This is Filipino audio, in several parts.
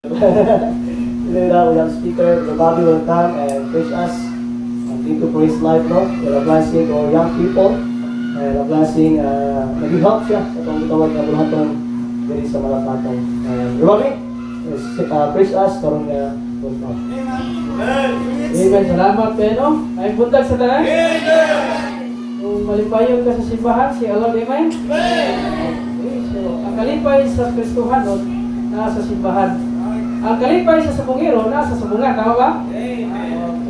Today we have speaker, Bobby will come and preach us into praise life, no? We're a blessing to young people and a blessing, naging help siya sa itong itawag na bulahatong diri sa Malapatong. Bobby, preach us karong punta. Amen. Salamat, Beno. Ay buntag sa tanan. Kung malipayon ka sa simbahan, si Allah, amen? Okay, so, ang kalipay sa Kristohanon, nasa simbahan. Ang kalipay sa sabungero, nasa sabungan. Tama ba? Okay.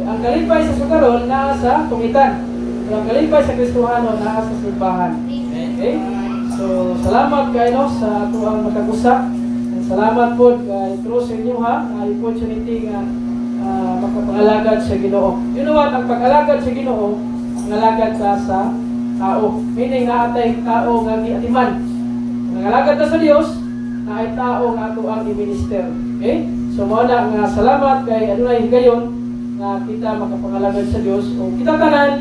Ang kalipay sa sukaron, nasa tungitan. Ang kalipay sa Kristohanon, nasa simbahan. Okay? So, salamat kayo sa tuwang makagusa. Salamat po kay True sa inyo ha. Opportunity nga makapangalagad sa Ginoo. You know what? Ang pag-alagad sa Ginoo, pangalagad ka sa tao. Meaning na atay tao nga giatiman. Pangalagad ka sa Dios, na ay tao nga ato ang i-minister. Okay? So mo na nga salamat kay adunay higayon nga kita makapangalagad sa Dios o kita tanan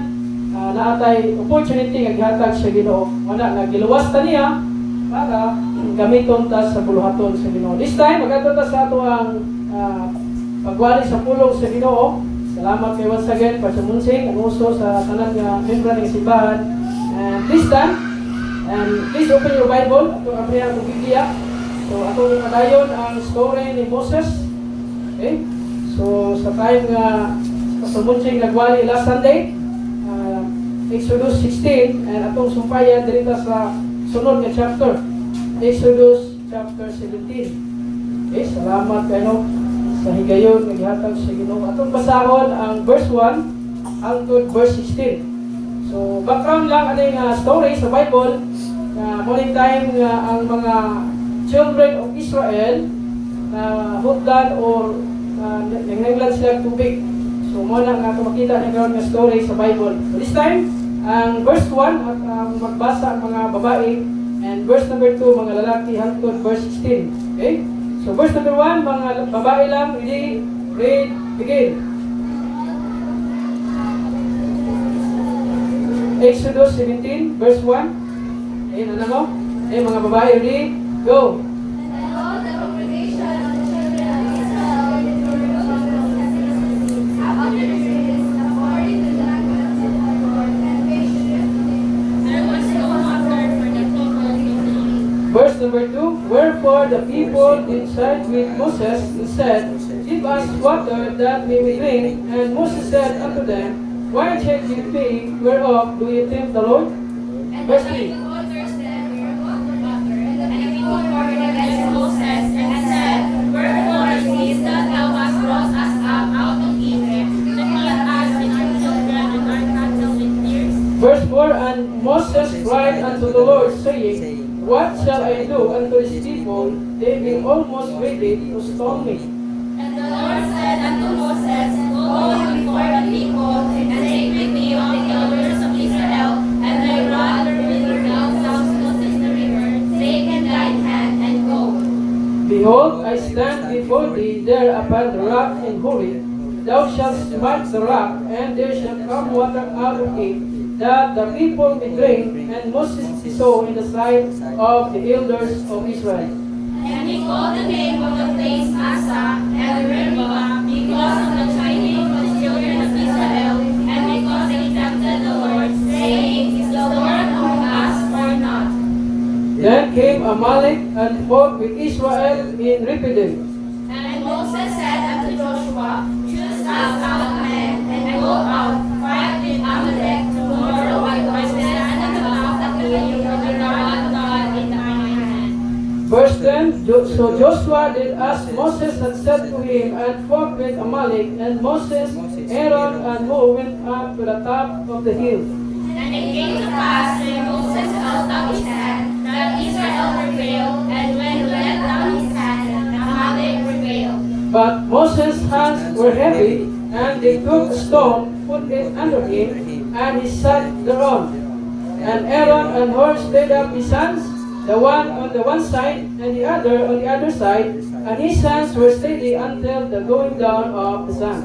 na atay opportunity nga gihatag sa Ginoo. Mo na nga giluwas ta niya para gamiton ta sa buluhaton sa Ginoo. This time magadto ta sa ato ang pagwali sa pulong sa Ginoo. Salamat kay once again Pastor ang uso sa tanan nga membro ng simbahan. And this time, and please open your Bible ato ang priyang Biblia. So atong padayon ang story ni Moses. Okay? So sa time nga Pastor Munsing nagwali last Sunday, Exodus 16 and atong sumpayan dito sa sunod nga chapter, Exodus chapter 17. Okay, salamat kayo sa higayon nga gihatag sa Ginoo. Atong basahon ang verse 1 hangtod verse 16. So background lang ani nga story sa Bible nga morning time nga ang mga children of Israel na hudlan or nangnanglan sila tubig. So mo na nga makita niyo nga story sa Bible. So, this time ang verse 1 at magbasa ang mga babae and verse number 2 mga lalaki hangtod verse 16. Okay? So verse number 1 mga babae lang, ready, read, begin. Exodus 17 verse 1. Okay, ano mo? Okay, mga babae, ready, go. Verse number 2, wherefore the people did side with Moses and said, give us water that we may drink. And Moses said unto them, why check ye me, whereof do ye tempt the Lord? Verse 3. Verse 4, and Moses cried unto the Lord, saying, what shall I do unto this people? They be almost ready to stone me. And the Lord said unto Moses, go before the people, and take with thee all the elders of Israel, and thy rod whither thou shalt notice the river, take in thine hand, and go. Behold, I stand before thee there upon the rock in Horeb. Thou shalt smite the rock, and there shall come water out of it, that the people may drink. And Moses saw in the sight of the elders of Israel. And he called the name of the place Massah, and Meribah, because of the chiding of the children of Israel, and because they tempted the Lord, saying, is the Lord among us or not? Then came Amalek and fought with Israel in Rephidim. And Moses said unto Joshua, choose us out men, and go out, fight with Amalek. Tomorrow I will stand at the mouth of the hill with the rod of God in mine hand. Verse 10, so Joshua did as Moses had said to him, and fought with Amalek. And Moses, Aaron, and Hur went up to the top of the hill. And it came to pass when Moses held up his hand, that Israel prevailed, and when he let down his hand, Amalek prevailed. But Moses' hands were heavy, and they took a stone, put it under him, and he sat thereon. And Aaron and Hur stayed up his hands, the one on the one side, and the other on the other side, and his hands were steady until the going down of the sun.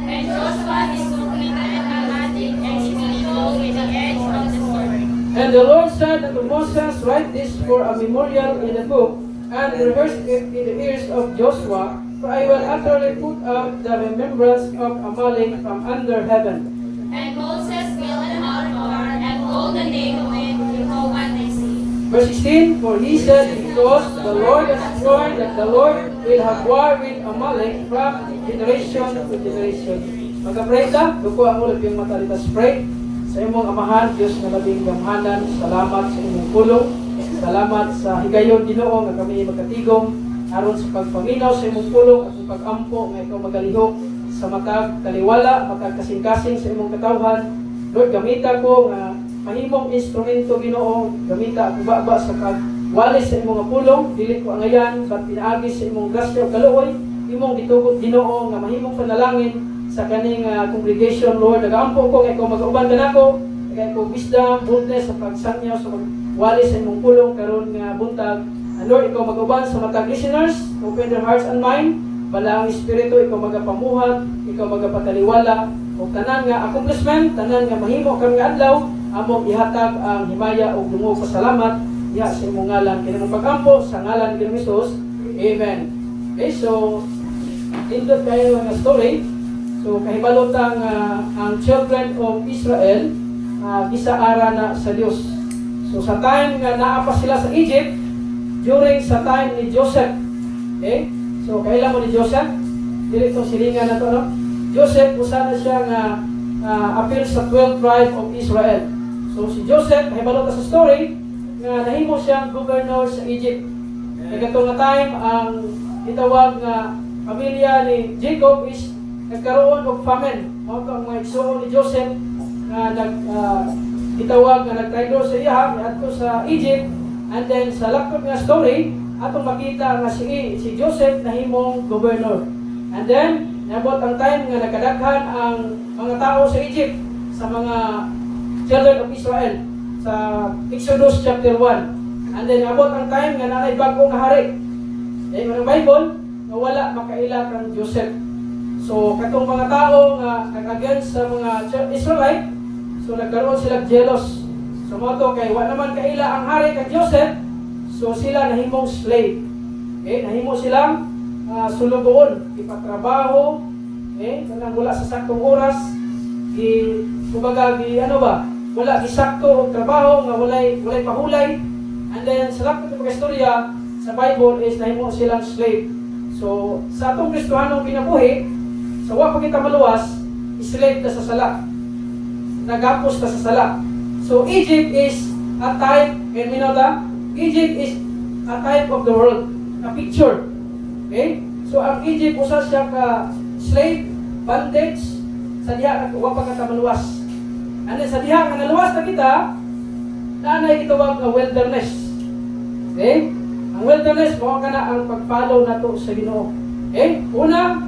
And Joshua is completed Amalek, and his people with the edge of the sword. And the Lord said unto Moses, write this for a memorial in a book, and rehearse it in the ears of Joshua, for I will utterly put out the remembrance of Amalek from under heaven. And Moses built an altar and called the name of it Jehovah Nissi. Verse 16, for he said, because the Lord has sworn that the Lord will have war with Amalek from generation to generation. Magka-pray ta, duko ang ulap yung mata dito. Pray sa imong amahan, Diyos na labing gamhanan. Salamat sa imong pulong. Salamat sa higayon Ginoo nga kami magkatigom aron sa pagpaminaw sa imong pulong at sa pag-ampo nga ikaw magalihok sa matag kaliwala, matag kasing-kasing sa imong katawhan. Lord, gamita ko nga mahimong instrumento Ginoo, gamita ako baba sa pagwalis sa imong pulong, dili ko angayan, but pinaagi sa imong grasya o kaluoy, imong gitugot Ginoo nga mahimong panalangin sa kaning congregation, Lord. Nagaampo ko nga ikaw mag-uban kanako, kaya ko wisdom, boldness sa pagsangyaw sa pagwalis sa imong pulong karon nga buntag. And Lord, ikaw mag-uban sa matag listeners, open their hearts and mind, bala ang Espiritu, ikaw magapamuhat, ikaw magapataliwala, o tanan nga accomplishment, tanan nga mahimo kang nga adlaw, among ihatag ang himaya o dungog pasalamat, diha sa imong ngalan, kinamang pag-ampo, sa ngalan ni Jesus. Amen. Okay, so, indot kayo nga story. So, kahibalotang ang children of Israel, gisaara na sa Dios. So, sa time nga naapa sila sa Egypt, during sa time ni Joseph, okay? So, kailan mo ni Joseph? Dili itong silingan na ito, no? Joseph, usa na siya nga appeal sa 12 tribe of Israel. So, si Joseph, kahibalota sa story, nga nahimo siyang governor sa Egypt. Nagkatong nga time, ang itawag nga pamilya ni Jacob is nagkaroon og famine. Mao ang mga igsoon ni Joseph nga itawag nga nagtraidor sa iya adto sa Egypt. And then sa lakop nga story atong makita nga si Joseph nahimong governor. And then nabot ang time nga nagkadaghan ang mga tao sa Egypt sa mga children of Israel sa Exodus chapter 1. And then nabot ang time nga nanay bag-o nga hari. Ang Bible nga wala makaila kang Joseph. So, katong mga tao nga nag-against sa mga Israelite, so nagkaroon sila jealous. So, mo to kay wa naman kaila ang hari kang Joseph, so sila nahimong slave. Okay, nahimo silang sulugoon, ipatrabaho, kanang wala sa saktong oras, kumbaga wala gisakto og trabaho nga walay pahulay. And then sa lahat ng istorya sa Bible is nahimo silang slave. So, sa atong Kristohanong kinabuhi, sa wa pa kita maluwas, slave ta sa sala. Nagapos ta sa sala. So Egypt is a type, and we know that Egypt is a type of the world, a picture. Okay? So ang Egypt usa siya ka slave, bondage, sa diha wa pa kita maluwas. And then sa diha nga naluwas na kita, naanay gitawag nga wilderness. Okay? Ang wilderness mo kana ang pag-follow nato sa Ginoo. Okay? Una,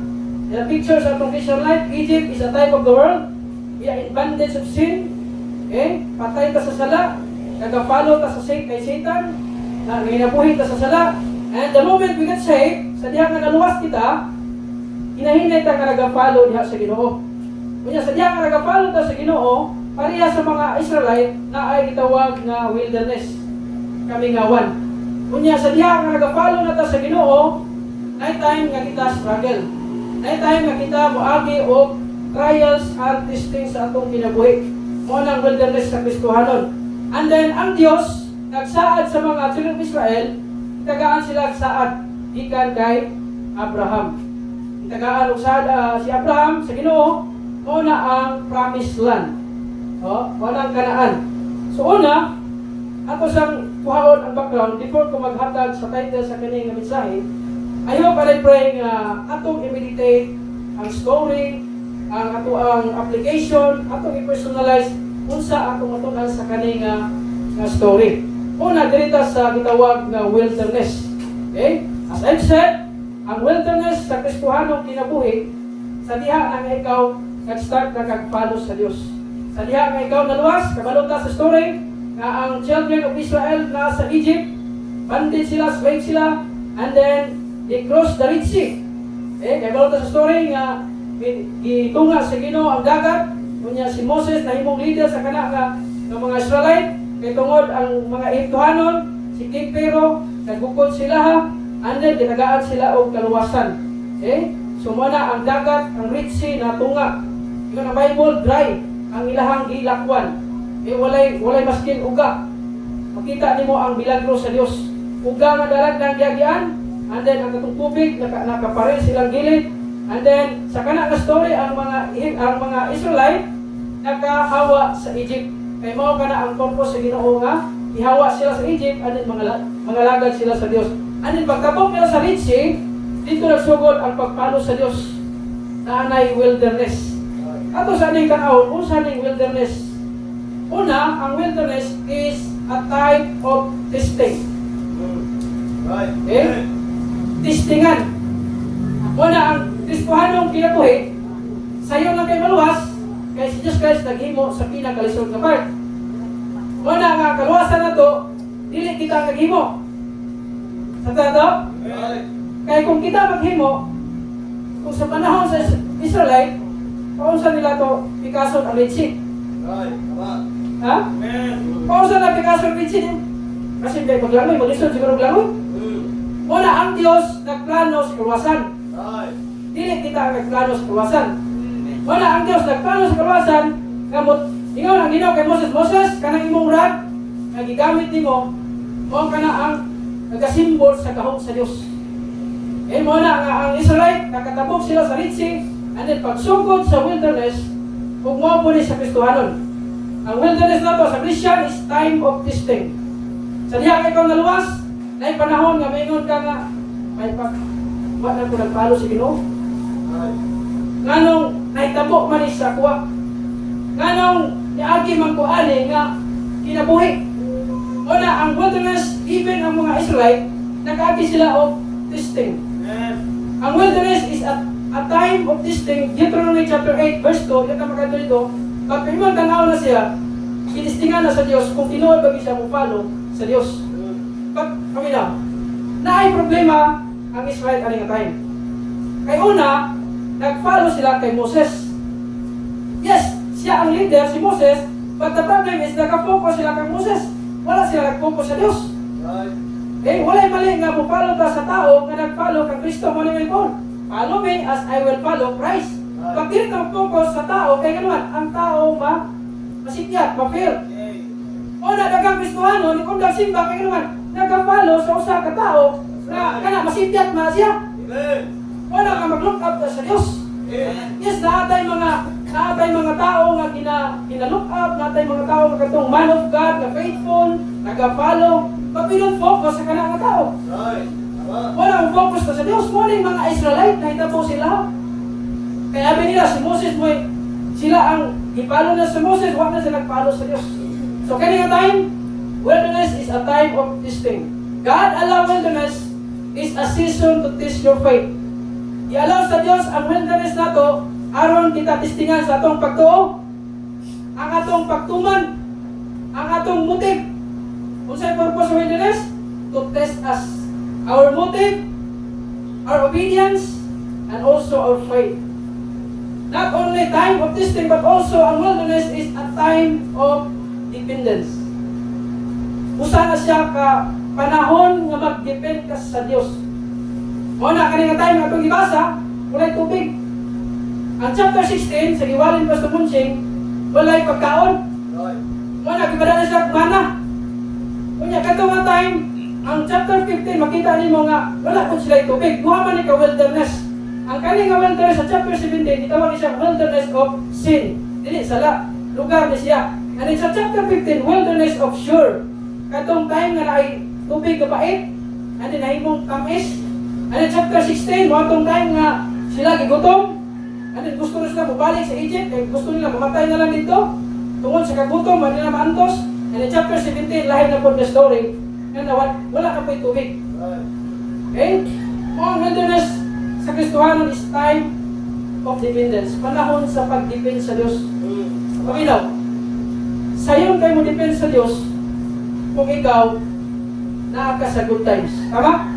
the picture sa atong Christian life, Egypt is a type of the world. We are in bondage of sin. Okay? Patay ta sa sala. Nagka-follow ta kay Satan. Nanginabuhi ta sa sala. And the moment we get saved, sa diha nga naluwas kita, hinahinay ta nga nagka-follow diha sa Ginoo. Kunya sa diha nga nagka-follow ta sa Ginoo, pareha sa mga Israelite na ay gitawag nga wilderness. Kamingawan. Kunya sa diha nga nagka-follow na ta sa Ginoo, night time nga kita struggle. Night time nga kita moagi og trials and testing sa atong kinabuhi. Mo nang wilderness sa Kristohanon. And then ang Dios nagsaad sa mga children of Israel, itagaan sila saad gikan kay Abraham. Itagaan og saad si Abraham sa Ginoo, una ang promised land. Unang Kanaan. So una, ato sang kuhaon ang background before ko maghatag sa title sa kining mensahe. I hope and I pray nga atong i-meditate ang story, ang application, atong i-personalize unsa atong matunan sa kaning nga story. Una dirita sa gitawag nga wilderness. Okay? As I've said, ang wilderness sa Kristohanong kinabuhi sa diha nga ikaw nag-start na kag-follow sa Dios. Sa diha nga ikaw naluwas, kabalo ta sa story nga ang children of Israel na sa Egypt, bandit sila, slave sila, and then they crossed the Red Sea. Kaya balota sa story nga gitunga sa Ginoo ang dagat, kunya si Moses nahimong leader sa kana nga mga Israelite, kay tungod ang mga Ehiptohanon, si King Pharaoh, nagbukod sila and then gitagaan sila og kaluwasan. Okay? So muna ang dagat, ang Red Sea na tunga. Ingon ang Bible, dry ang ilahang gilakwan. Walay maskin uga. Makita nimo ang milagro sa Dios. Uga nga dalag ng giagian, and then ang katong tubig nakapare silang gilid, and then sa kana nga story ang mga Israelite nakahawa sa Egypt. Kay mao kana ang purpose sa Ginoo nga ihawa sila sa Egypt, and then mga lagad sila sa Dios. And then pagkabok nila sa Red Sea, dito nagsugod ang pagpalo sa Dios. Naanay wilderness. Ato sa aning kanahon, unsa ning wilderness? Una, ang wilderness is a type of testing. Okay? Testingan. Una, ang Kristohanong kinabuhi, sayo lang kay maluwas, kay si Jesus Christ naghimo sa pinakalisod nga part. Una nga kaluwasan na to, dili kita naghimo. Sa tato? Kaya kung kita maghimo, kung sa panahon sa Israelite, paunsa nila to Picasso ang Red Sea. Ha? Paunsa na Picasso ang Red Sea? Kasi may maglangoy, mag-isod siguro maglangoy. Una, ang Diyos nagplano sa kaluwasan. Dili kita nagplano sa kaluwasan. Una, ang Diyos nagplano sa kaluwasan, kamot, ingon ang Ginoo kay Moses, kanang imong rod, nagigamit nimo, mo kana ang nagasimbol sa kahog sa Dios. Mo na nga ang Israelite nakatabog sila sa Red Sea, and then pagsugod sa wilderness, ug mo po ni sa Kristohanon. Ang wilderness na to sa Christian is time of testing. Sa diha kay kung naluwas, na panahon nga maingon ka nga may wala ko nagpalo si Ginoo. Nganong nahitabo man sa kuwa. Nganong niagi man ko ani nga kinabuhi. Una, ang wilderness, even ang mga Israelite, nakaagi sila og testing. Ang wilderness is a time of testing. Deuteronomy chapter 8 verse 2, yung kamakado nito, pag pinuman tanaw na siya, inistingan na sa Diyos kung tinuod bagi siya mo follow sa Diyos. Pag kami na ay problema ang Israel kaning time. Kay una, nag-follow sila kay Moses. Yes, siya ang leader, si Moses, but the problem is nag-focus sila kay Moses. Wala sila nag-focus sa Diyos. Walay mali nga mo follow ta sa tao nga nag-follow kay Kristo mo ni Paul. Follow me as I will follow Christ. Pag dili ka focus sa tao, kay ganuan, ang tao masikyat, ma-fail. O na dagang Kristohano, ni kung simba kay ganuan, nag-follow sa usa ka tao na kana masikyat ma siya. O na ka mag-look up sa Dios. Yes, naatay mga tao nga gina-look up, naatay mga tao nga katong man of God, nga faithful, nag-follow. But we don't focus sa kanang tao. Walang focus na sa Diyos. Muna yung mga Israelite, nahitabo sila. Kaya sabi nila, si Moses mo, sila ang ipalo na sa Moses, huwag na sila nagpalo sa Diyos. So kaya time, wilderness is a time of testing. God allow wilderness is a season to test your faith. I-allow sa Diyos ang wilderness na to, aron kita testingan sa atong pagtuo, ang atong pagtuman, ang atong motive. Kung sa'yo purpose of wilderness, to test us. Our motive, our obedience, and also our faith. Not only time of testing, but also ang wilderness is a time of dependence. Usa na siya ka panahon nga mag-depend ka sa Dios. O na, kanina time nga itong ibasa, walay tubig. Ang chapter 16, sa Giwalin Pastor Munching, walay pagkaon. O na, gibada na siya kumana. O niya, kato nga time, ang chapter 15, makita nimo nga, wala po sila tubig. Duha man ni ka wilderness. Ang kani nga wilderness sa chapter 17, itawag ni siya wilderness of sin. Dili, sala, lugar ni siya. And in sa chapter 15, wilderness of sure. Katong time nga na ay tubig kapait, and then nahimong kamis. And in chapter 16, watong time nga sila gigutom, and then gusto na sila mabalik sa Egypt, kaya gusto nila mamatay na lang dito, tungkol sa kagutom, hindi nila maantos. And in chapter 17, lahit na po the story, na wala ka po'y tubig. Okay? Ang wilderness sa Kristohanon is time of dependence. Panahon sa pag-depend sa Diyos. Paminaw, sayon kayo mo depend sa Diyos kung ikaw naa ka sa good times. Tama?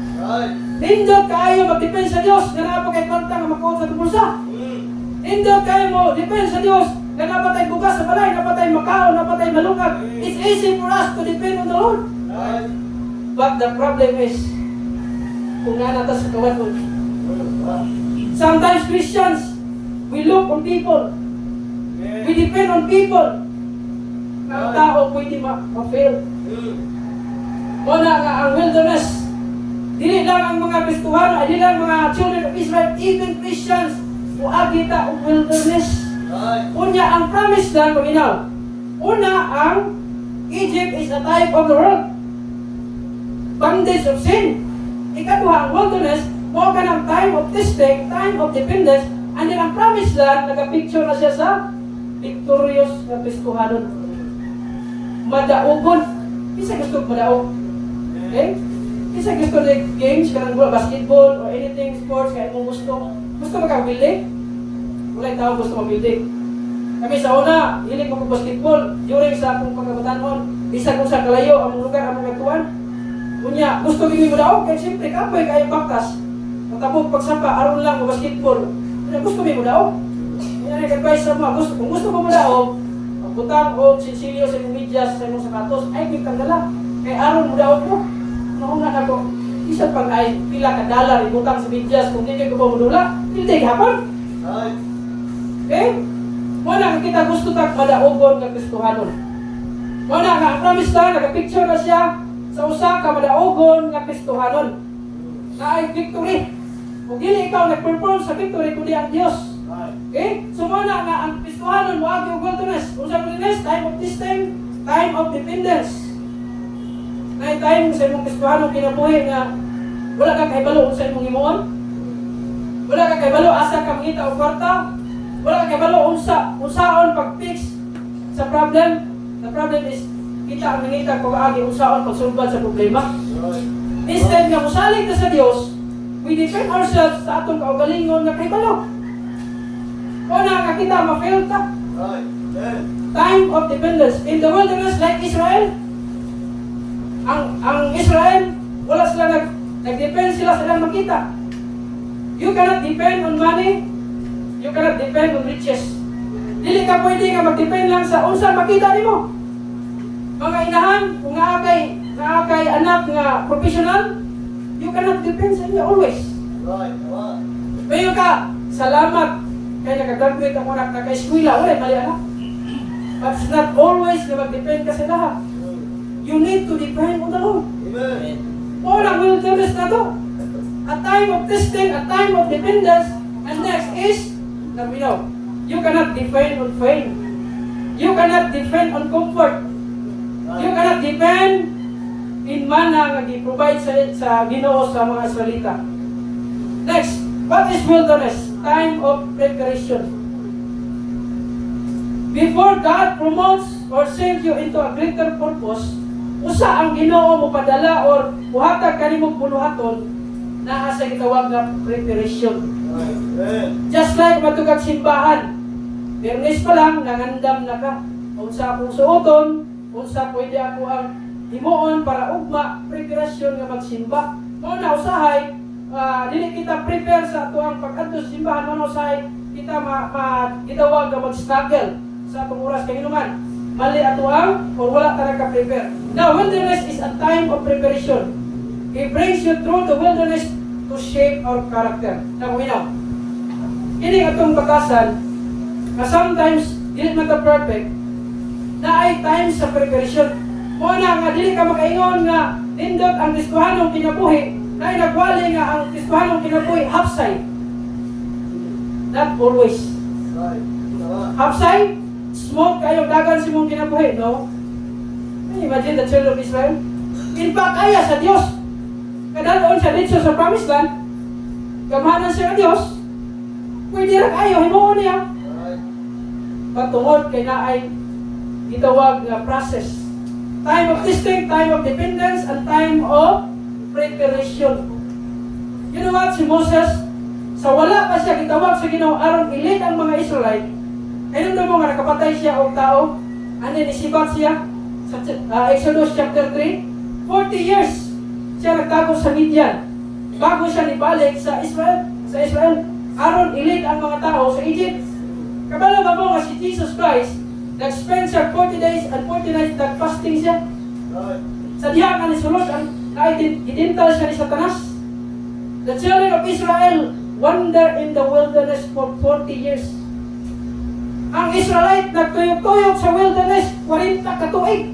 Nindot kayo mag-depend sa Diyos na napag kay kwarta nga makuha sa bulsa. Nindot kayo mo depend sa Diyos na napatay bugas sa balay, napatay makao, napatay malungag. It's easy for us to depend on the Lord. But the problem is, kung nanata sa kawan. Sometimes Christians, we look on people. We depend on people. Ang tao pwede ma-fail. Muna nga ang wilderness, dili lang ang mga Kristuhano, dili lang mga children of Israel, even Christians, uagita ang wilderness. Unya ang promised land, paminaw. Una, ang Egypt is a type of the world. Bondage of sin. Ikaduha, ang wilderness, mo ka ng time of testing, time of dependence, and then ang promised land, nagka-picture na siya sa victorious na Kristuhanon. Madaugon. Isa gusto madaog. Okay? Isa gusto na games, kanang basketball, or anything, sports, kaya mo gusto. Gusto magka-building? Wala yung tao gusto mag-building. Kami sa una, hiling mo basketball. During sa akong pagkabatanon, isa kung sa kalayo, ang lugar, ang mga tuwan. Kunya, gusto kami mo daw, kaya siyempre, kapoy kayo baktas. Matapos pagsapa, aron lang mo basketball. Kunya, gusto kami mo daw. Yan ang advice sa mga, kung gusto mo daw, butang o sinsilyo sa imong medyas, sa imong sapatos, ay may kandala. Kaya aron mo daw ko. Naungan ako, isa pag ay pila ka dollar, ibutang sa medyas, kung hindi ko ba modula, hindi hapon. Okay? Muna kita gusto tag madaogon ng Kristohanon. Muna nga, ang promise lang, nagka-picture na siya sa usa ka madaogon ng Kristohanon. Na ay victory. Kung dili ikaw nag-perform sa victory, kundi ang Diyos. Okay? So muna nga, ang Kristohanon, wagi o wilderness. Unsa wilderness? Time of testing, time of dependence. Na time sa imong Kristohanon kinabuhi na wala kang kahibalo sa imong himuon. Wala kang kahibalo asa ka mangita o kwarta. Wala kang kahibalo unsaon pag-fix sa problem. The problem is kita ang mangita kung agi unsaon pagsulbad sa problema. Instead nga musalig ta sa Dios, we depend ourselves sa atong kaugalingon nga kahibalo. Una nga kita ma-fail ta. Time of dependence. In the wilderness like Israel, ang Israel, wala sila nag-depend sila sa ilang makita. You cannot depend on money. You cannot depend on riches. Dili ka pwede nga mag-depend lang sa unsa makita nimo. Mga inahan, kung naakay anak nga professional, you cannot depend sa inyo always. Mayo ka, salamat kaya nakagraduate ako na naka-eskwela, wala mali anak. But it's not always na mag-depend ka sa lahat. You need to depend on the Lord. Amen. All ang wilderness na to. A time of testing, a time of dependence, and next is, you cannot depend on fame. You cannot depend on comfort. You cannot depend in mana nga gi-provide sa Ginoo sa mga Israelita. Next, what is wilderness? Time of preparation. Before God promotes or sends you into a greater purpose, usa ang Ginoo mo padala or buhatag kanimo buluhaton naa sa gitawag nga preparation. Just like matugag simbahan, Bernes pa lang nangandam na ka. Unsa akong suoton, unsa pwede ako ang himuon para ugma preparasyon nga magsimba. Mao na usahay, dili kita prepare sa atuang pag-adto sa simbahan, mao usahay kita gitawag nga mag-struggle sa atong oras kay inuman. Mali atuang or wala ta naka-prepare. Now, wilderness is a time of preparation. It brings you through the wilderness to shape our character. Now, ini atong bakasan na sometimes dili man ta perfect, na ay time sa preparation. Muna nga dili ka makaingon nga nindot ang Kristohanong kinabuhi, na ay nagwali nga ang Kristohanong kinabuhi half side. Not always. Half side, smoke kayo dagan si mong kinabuhi, no? Imagine the children of Israel. In fact, kaya sa Diyos. Kadaloon siya dito sa promised land, gamahanan siya ng Diyos, pwede rin kayo, himuon niya. Patungod kay na ay gitawag na process. Time of testing, time of dependence, and time of preparation. You know what? Si Moses, sa wala pa siya gitawag sa Ginoo aron i-lead ang mga Israelite. Ayun mo nga nakapatay siya o tao, ano isibat siya sa Exodus chapter 3, 40 years siya nagtago sa Midian bago siya nibalik sa Israel aron i-lead ang mga tao sa Egypt. Kabalo ba mo nga si Jesus Christ nag-spend siya 40 days and 40 nights nag-fasting siya sa diha nga ni sulod ang idintal siya ni Satanas The children of Israel wander in the wilderness for 40 years. Ang Israelite nagtuyok-tuyok sa wilderness 40 katuig.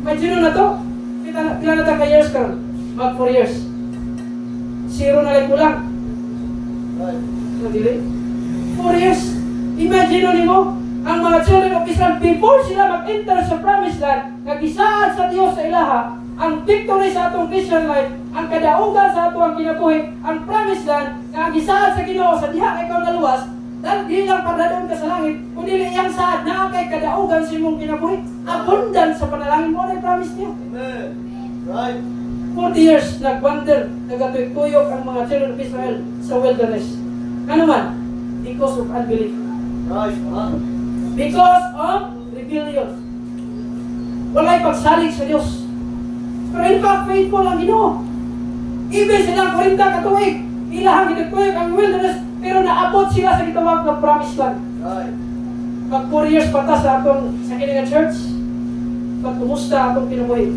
Imagine na to. Pila na ka years karon? Mag 4 years. Zero na lang kulang. So, dili? 4 years. Imagine nimo ang mga children of Israel before sila mag-enter sa promised land, nagisaad sa Dios sa ilaha, ang victory sa atong Christian life, ang kadaugan sa ato ang kinabuhi, ang promised land, nga gisaad sa Ginoo sa diha kay ikaw naluwas, dahil di lang pagdadon ka sa langit, kundi iyang saad na kay kadaugan sa imong kinabuhi, abundant sa panalangin mo na promise niya. Amen. Right. 40 years nagwander, nagatuyok ang mga children of Israel sa wilderness. Ano man? Because of unbelief. Right. Because of rebellion. Wala'y pagsalig sa Diyos. Pero in fact, faithful ang Ginoo. Ibig silang 40 katuig, ilahang gituyok ang wilderness, pero naabot sila sa gitawag ng promised land. Right. Pag 4 years patas sa atong sa kininga church, pag kumusta atong kinabuhi.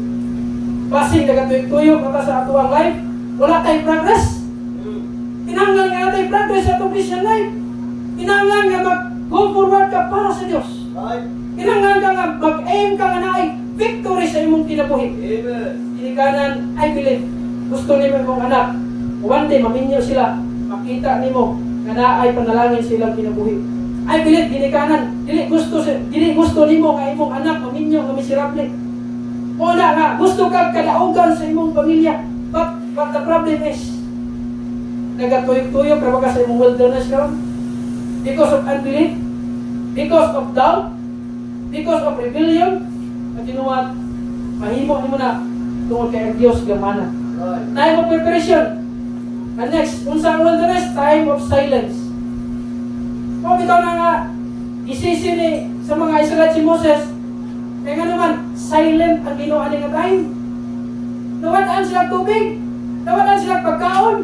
Basing nagatuyok-tuyok patas sa atong life, wala tayong progress. Kinahanglan nga natin progress sa atong Christian life. Kinahanglan nga mag-go forward ka para sa Diyos. Right. Kinahanglan ka nga mag-aim ka nga naay victory sa imong kinabuhi. Amen. Hinikanan, I believe, gusto nimo imong anak, one day maminyo sila, makita nimo nga naay panalangin silang kinabuhi. I believe, hinikanan, dili gusto nimo nga imong anak maminyo nga miserable. Una nga, gusto kag kadaugan sa imong pamilya. But the problem is, nagatuyok-tuyok ka ba sa imong wilderness karon? Because of unbelief, because of doubt, because of rebellion, at you know what? Mahimo mo na tungkol kay ang Diyos gamana. Right. Time of preparation. And next, unsa ang wilderness? Time of silence. Kung bitaw na nga, isisi ni sa mga Israelite si Moses, kaya nga naman, silent ang ginawa nga time. Nawadaan sila tubig, nawadaan sila pagkaon.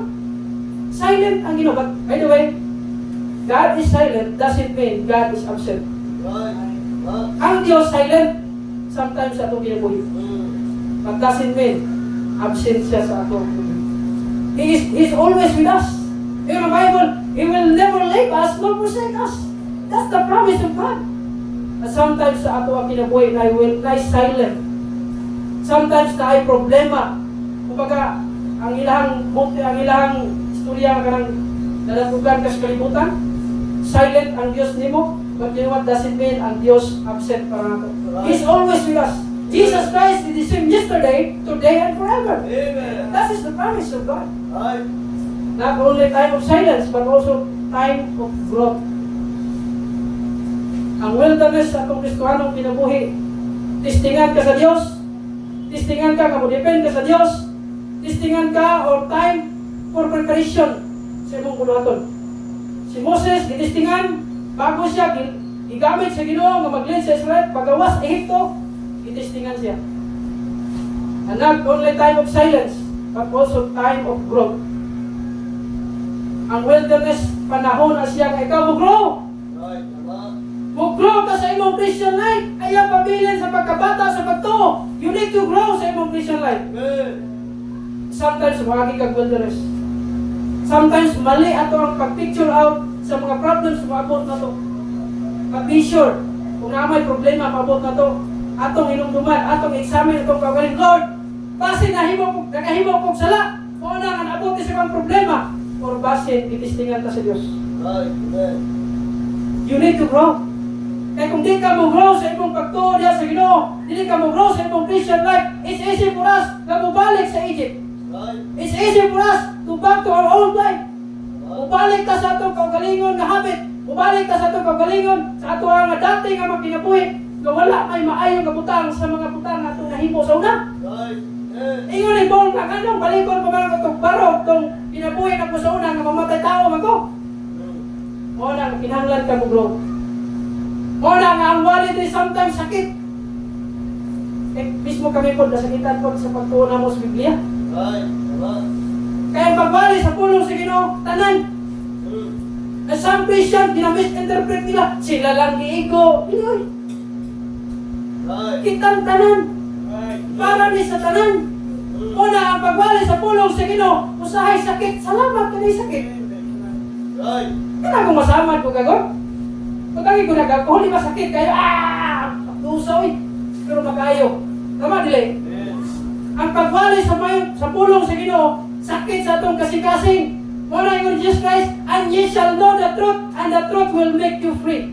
Silent ang ginawa. By the way, God is silent doesn't mean God is absent. Right. Ang Diyos silent sometimes sa atong kinabuhi. But doesn't mean absent siya sa atong kinabuhi. He's always with us. In the Bible, He will never leave us nor forsake us. That's the promise of God. At sometimes sa ato ang kinabuhi na will lie silent. Sometimes na ay problema. Kumbaga, ang ilahang istorya nga kanang nalagugan ka sa kalibutan, silent ang Diyos nimo, but you know what doesn't mean ang Diyos absent para nato. He's always with us. Jesus Christ is the same yesterday, today, and forever. Amen. That is the promise of God. Right. Not only time of silence, but also time of growth. Ang wilderness sa atong Kristohanong kinabuhi, testingan ka sa Diyos, testingan ka, depend ka sa Diyos, testingan ka or time for preparation sa imong buluhaton. Si Moses, gitestingan, bago siya, gigamit sa Ginoo nga mag-lead sa Israel, pagawas Ehipto, gitestingan siya. And not only time of silence, but also time of growth. Ang wilderness, panahon na siya nga ikaw mag-grow. Right. Mag-grow ka sa imong Christian life. Ayaw pabilin sa pagkabata, sa pagtuo. You need to grow sa imong Christian life. Amen. Sometimes, mahagi kang wilderness. Sometimes, mali ato ang pag-picture out sa mga problems na maabot na to. But be sure, kung na may problema maabot na to, atong hinumduman, atong examine, atong kagaling, Lord, basin nakahimo kong sala, o na nga naabot sa kang problema, or basin, itistingan ta sa Diyos. Right. Amen. You need to grow. Kaya kung di ka mo grow sa imong pagtuo diya sa Ginoo, di ka mo grow sa imong Christian life, it's easy for us na mubalik sa Egypt. Right. It's easy for us to back to our old life. Mubalik ka sa atong kaugalingon nga habit. Mubalik ka sa atong kaugalingon sa ato nga dati nga magkinabuhi nga wala may maayong kabutang sa mga butang nga atong nahimo sa una. Right. Amen. Ingon ni Paul nga kanong balikon pa man atong barog tong kinabuhi na ko sa una nga mamatay tao man ko. Mo na kinahanglan ka mo grow. Mo na nga ang wallet ay sometimes sakit. Mismo kami po nasakitan po sa pagtuo na mo sa Biblia. Right. Kaya ang pagbali sa pulong sa Ginoo, tanan. And some Christian, ginamisinterpret nila, sila lang giigo. Inoy, Right. kitang tanan. Right. Para ni sa tanan. Una, ang pagwali sa pulong sa Ginoo, usahay sakit, salamat kanay sakit. Kana kung masamad ko kagon. Kung tangi ko nagkakahuli ba sakit kayo, dusa oy. Pero makayo. Tama dili. Ang pagwali sa pulong sa Ginoo, sakit sa atong kasing-kasing. Muna yung Jesus Christ, and ye shall know the truth, and the truth will make you free.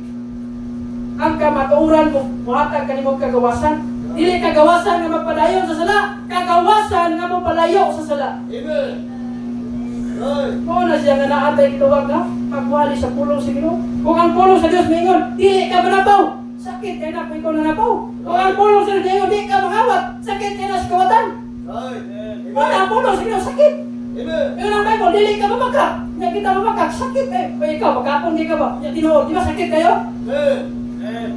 Ang kamatuoran mo, muhatag kanimong kagawasan. Dili kagawasan nga magpadayon sa sala, kagawasan nga magpalayo sa sala. Amen. Muna siya nga naatay kitawag na pagwali sa pulong sa Ginoo. Kung ang pulong sa Dios mingon, dili ka manapaw. Sakit kay na kung ikaw nanapaw. Kung ang pulong sa Dios di ka mangawat, sakit kay na sa kawatan. Muna ang pulong sa Ginoo sakit. Pero ang Bible, dili ka mamakak. Nya kita mamakak, sakit eh. O ikaw, magkapon di ka ba? Nya tinuod, di ba sakit kayo?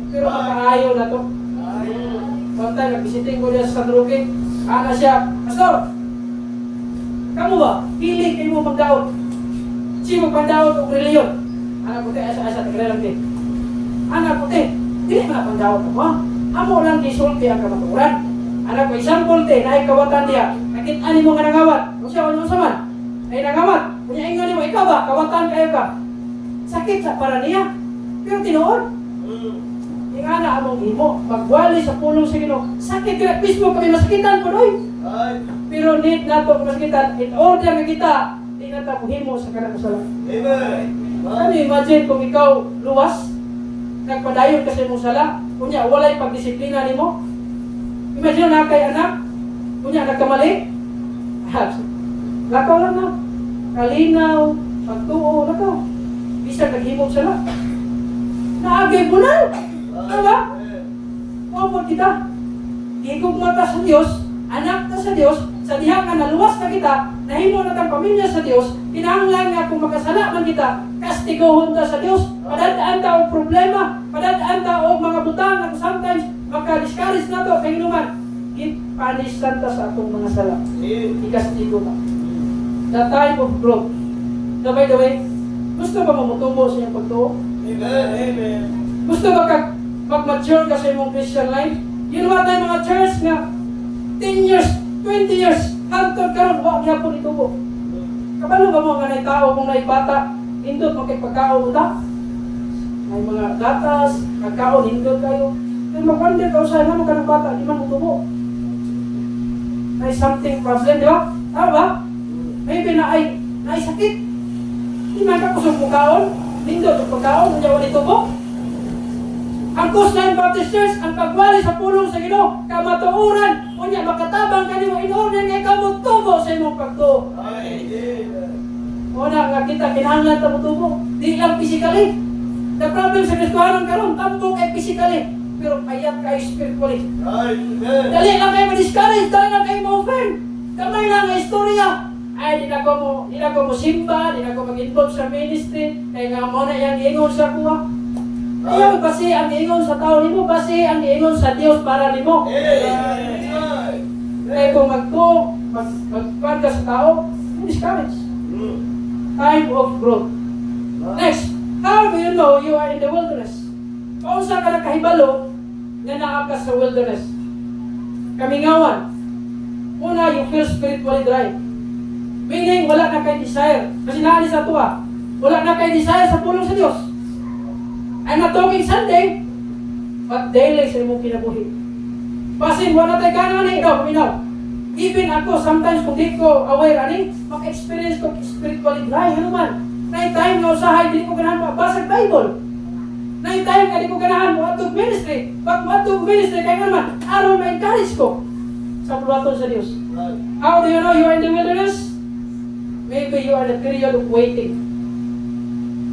Pero makaayo na to. One time, nagbisiting ko niya sa San Roque. Ana siya, Pastor, kamu ba? Pili kayo mo magdaot. Sino magdaot o reliyon? Anak ko te, asa-asa, tagalang te. Anak ko te, dili na pagdaot ako ha? Amo lang kisulti ang kamaturan. Anak ko, example te, naay kawatan diya. Nakit-ani mo nga nangawat. O siya, ano saman? Ay nangawat. Kunya ingon mo, ikaw ba? Kawatan kayo ka. Sakit sa para niya. Pero tinuod. Yung ana among himo, magwali sa pulong sa Ginoo. Sakit kaya mismo kami masakitan po doy. Pero need nato masakitan in order nga kita di na ta mohimo sa kanang kasalanan. Ano imagine kung ikaw luwas nagpadayon kasi mong sala, kunya walay pagdisiplina nimo. Imagine na kay anak, kunya nagkamali. Lakaw lang na. Kalinaw, pagtuo, lakaw. Bisag naghimog sala. Naagay mo na. Diba? Mawapod kita. Higog mata sa Diyos, anak na sa Diyos, sa diha nga naluwas na kita, nahimo na tang pamilya sa Diyos, kinahanglan nga kung makasala man kita, kastiguhon ta sa Diyos, padadaan ta og problema, padadaan ta og mga butang nga sometimes maka-discourage na to, kay inuman, ipanisan ta sa atong mga sala. Ikastigo ta. The time of growth. So by the way, gusto ba mamutubo sa iyong pagtuo? Amen. Gusto ba mag-mature ka sa imong Christian life? You know what na mga church nga 10 years, 20 years, hantod karon wa gyapon itubo. Kabalo ba mo nga nay tao kung nay bata, hindot mo kay pagkaon ta? May mga gatas, pagkaon hindot kayo. Then mag-wonder ka usahay mo kanang bata, di man utubo. May something problem, di ba? Tama ba? Maybe na ay sakit. Di man ka kusog pagkaon, hindot ang pagkaon, kung wala itubo. Ang Coastline Baptist Church, ang pagwali sa pulong sa Ginoo, kamatuoran, unya makatabang kanimo in order nga kamo tubo sa imong pagtuo. Una nga kita kinahanglan ta motubo, di lang physically. The problem sa Kristohanon karon, tampo kay physically, pero payat kay spiritually. Dali lang kay ma-discourage, dali lang kay ma-offend. Kamay lang nga istorya. Ay, di na ko mo simba, di na ko mag-involve sa ministry, kaya nga mo na yung ingon sa kuha. Ayaw, basi ang ingon sa tao nimo, basi ang ingon sa Dios para nimo. Kaya kung magpanda sa tao, discourage. Time of growth. Next, how do you know you are in the wilderness? Kung saan ka nakahibalo, na naa ka sa wilderness. Kamingawan. Una, you feel spiritually dry. Meaning, wala na kay desire. Kasi naalis sa tuwa. Wala na kay desire sa pulong sa Diyos. I'm not talking Sunday, but daily sa imong kinabuhi. Basin, wala tayo gana ni ikaw, paminaw. Even ako, sometimes kung di ko aware ani, maka-experience ko spiritually dry, ano man. Nay time nga usahay, di ko ganahan mabasag Bible. Nay time nga di ko ganahan mo atog ministry. Pag mo atog ministry, kaya naman, aron ma-encourage ko sa puluwaton sa Diyos. How do you know you are in the wilderness? Maybe you are in the period of waiting.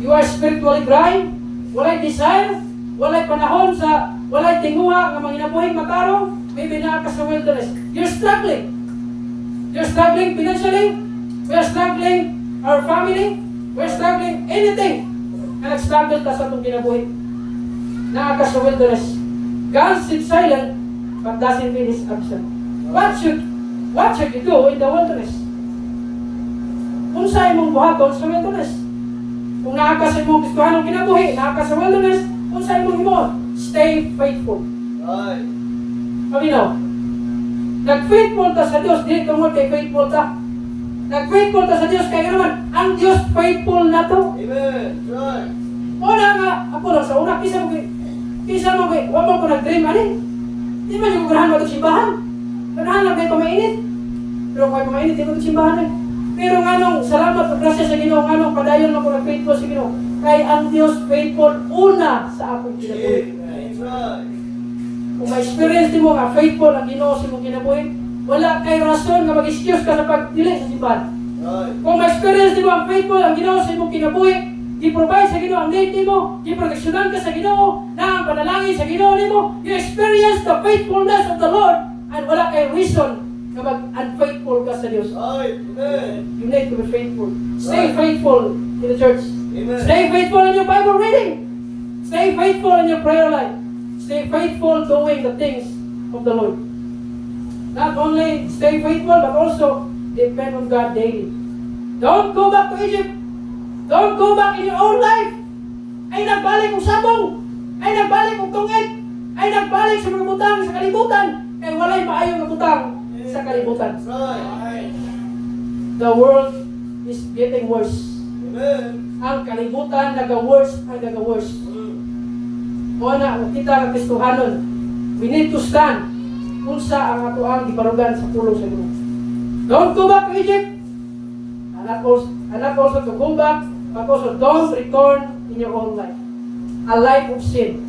You are spiritually dry, walay desire, walay panahon sa, walay tinguha nga manginabuhing matarong, maybe naa ka sa wilderness. You're struggling. You're struggling financially. We're struggling our family. We're struggling anything. Na nag-struggle ka sa itong kinabuhi. Naa ka sa wilderness. God sits silent, but doesn't mean He's absent. What should you do in the wilderness? Kung sa imong buhaton sa wilderness. Kung naa ka sa imong Kristohanong kinabuhi, naa ka sa wilderness, kung sa imong himon, stay faithful. Paminaw. Nag-faithful ta sa Dios, di tungod kay faithful ta. Nag-faithful ta sa Dios kay naman ang Dios faithful na to. Amen. Right. Una nga ako lang sa una kisa mo wa mo ko nag-dream ani. Di man yung ganahan mo simbahan. Ganahan lang kay pamainit. Pero kay pamainit di mo simbahan eh. Pero nganong salamat ug grasya sa Ginoo nganong padayon mo ko nag-faithful sa Ginoo. Kay ang Dios faithful una sa akong kinabuhi. Right. Kung ma-experience mo nga faithful ang Ginoo sa imong kinabuhi, wala kay rason nga mag-excuse ka sa pagdili sa simbahan. Right. Kung ma-experience mo ang faithful ang Ginoo sa imong kinabuhi, i-provide sa Ginoo ang need nimo, i-proteksyonan ka sa Ginoo, na ang panalangin sa Ginoo nimo, you experience the faithfulness of the Lord, and wala kay reason na mag-unfaithful ka sa Dios. Right. Amen. You need to be faithful. Stay faithful in the church. Amen. Stay faithful in your Bible reading. Stay faithful in your prayer life. Stay faithful doing the things of the Lord. Not only stay faithful, but also depend on God daily. Don't go back to Egypt. Don't go back in your own life. Ay nagbalik kong sabong. Ay nagbalik kong tungit. Ay nagbalik sa mga butang sa kalibutan. Ay walay maayong na butang sa kalibutan. Right. The world is getting worse. Amen. Ang kalibutan naga-worse ang naga-worse. O na, kita ang Kristohanon. We need to stand kung sa ang ato ang giparugan sa pulong sa Ginoo. Don't go back to Egypt. And not also to go back, but also don't return in your own life. A life of sin.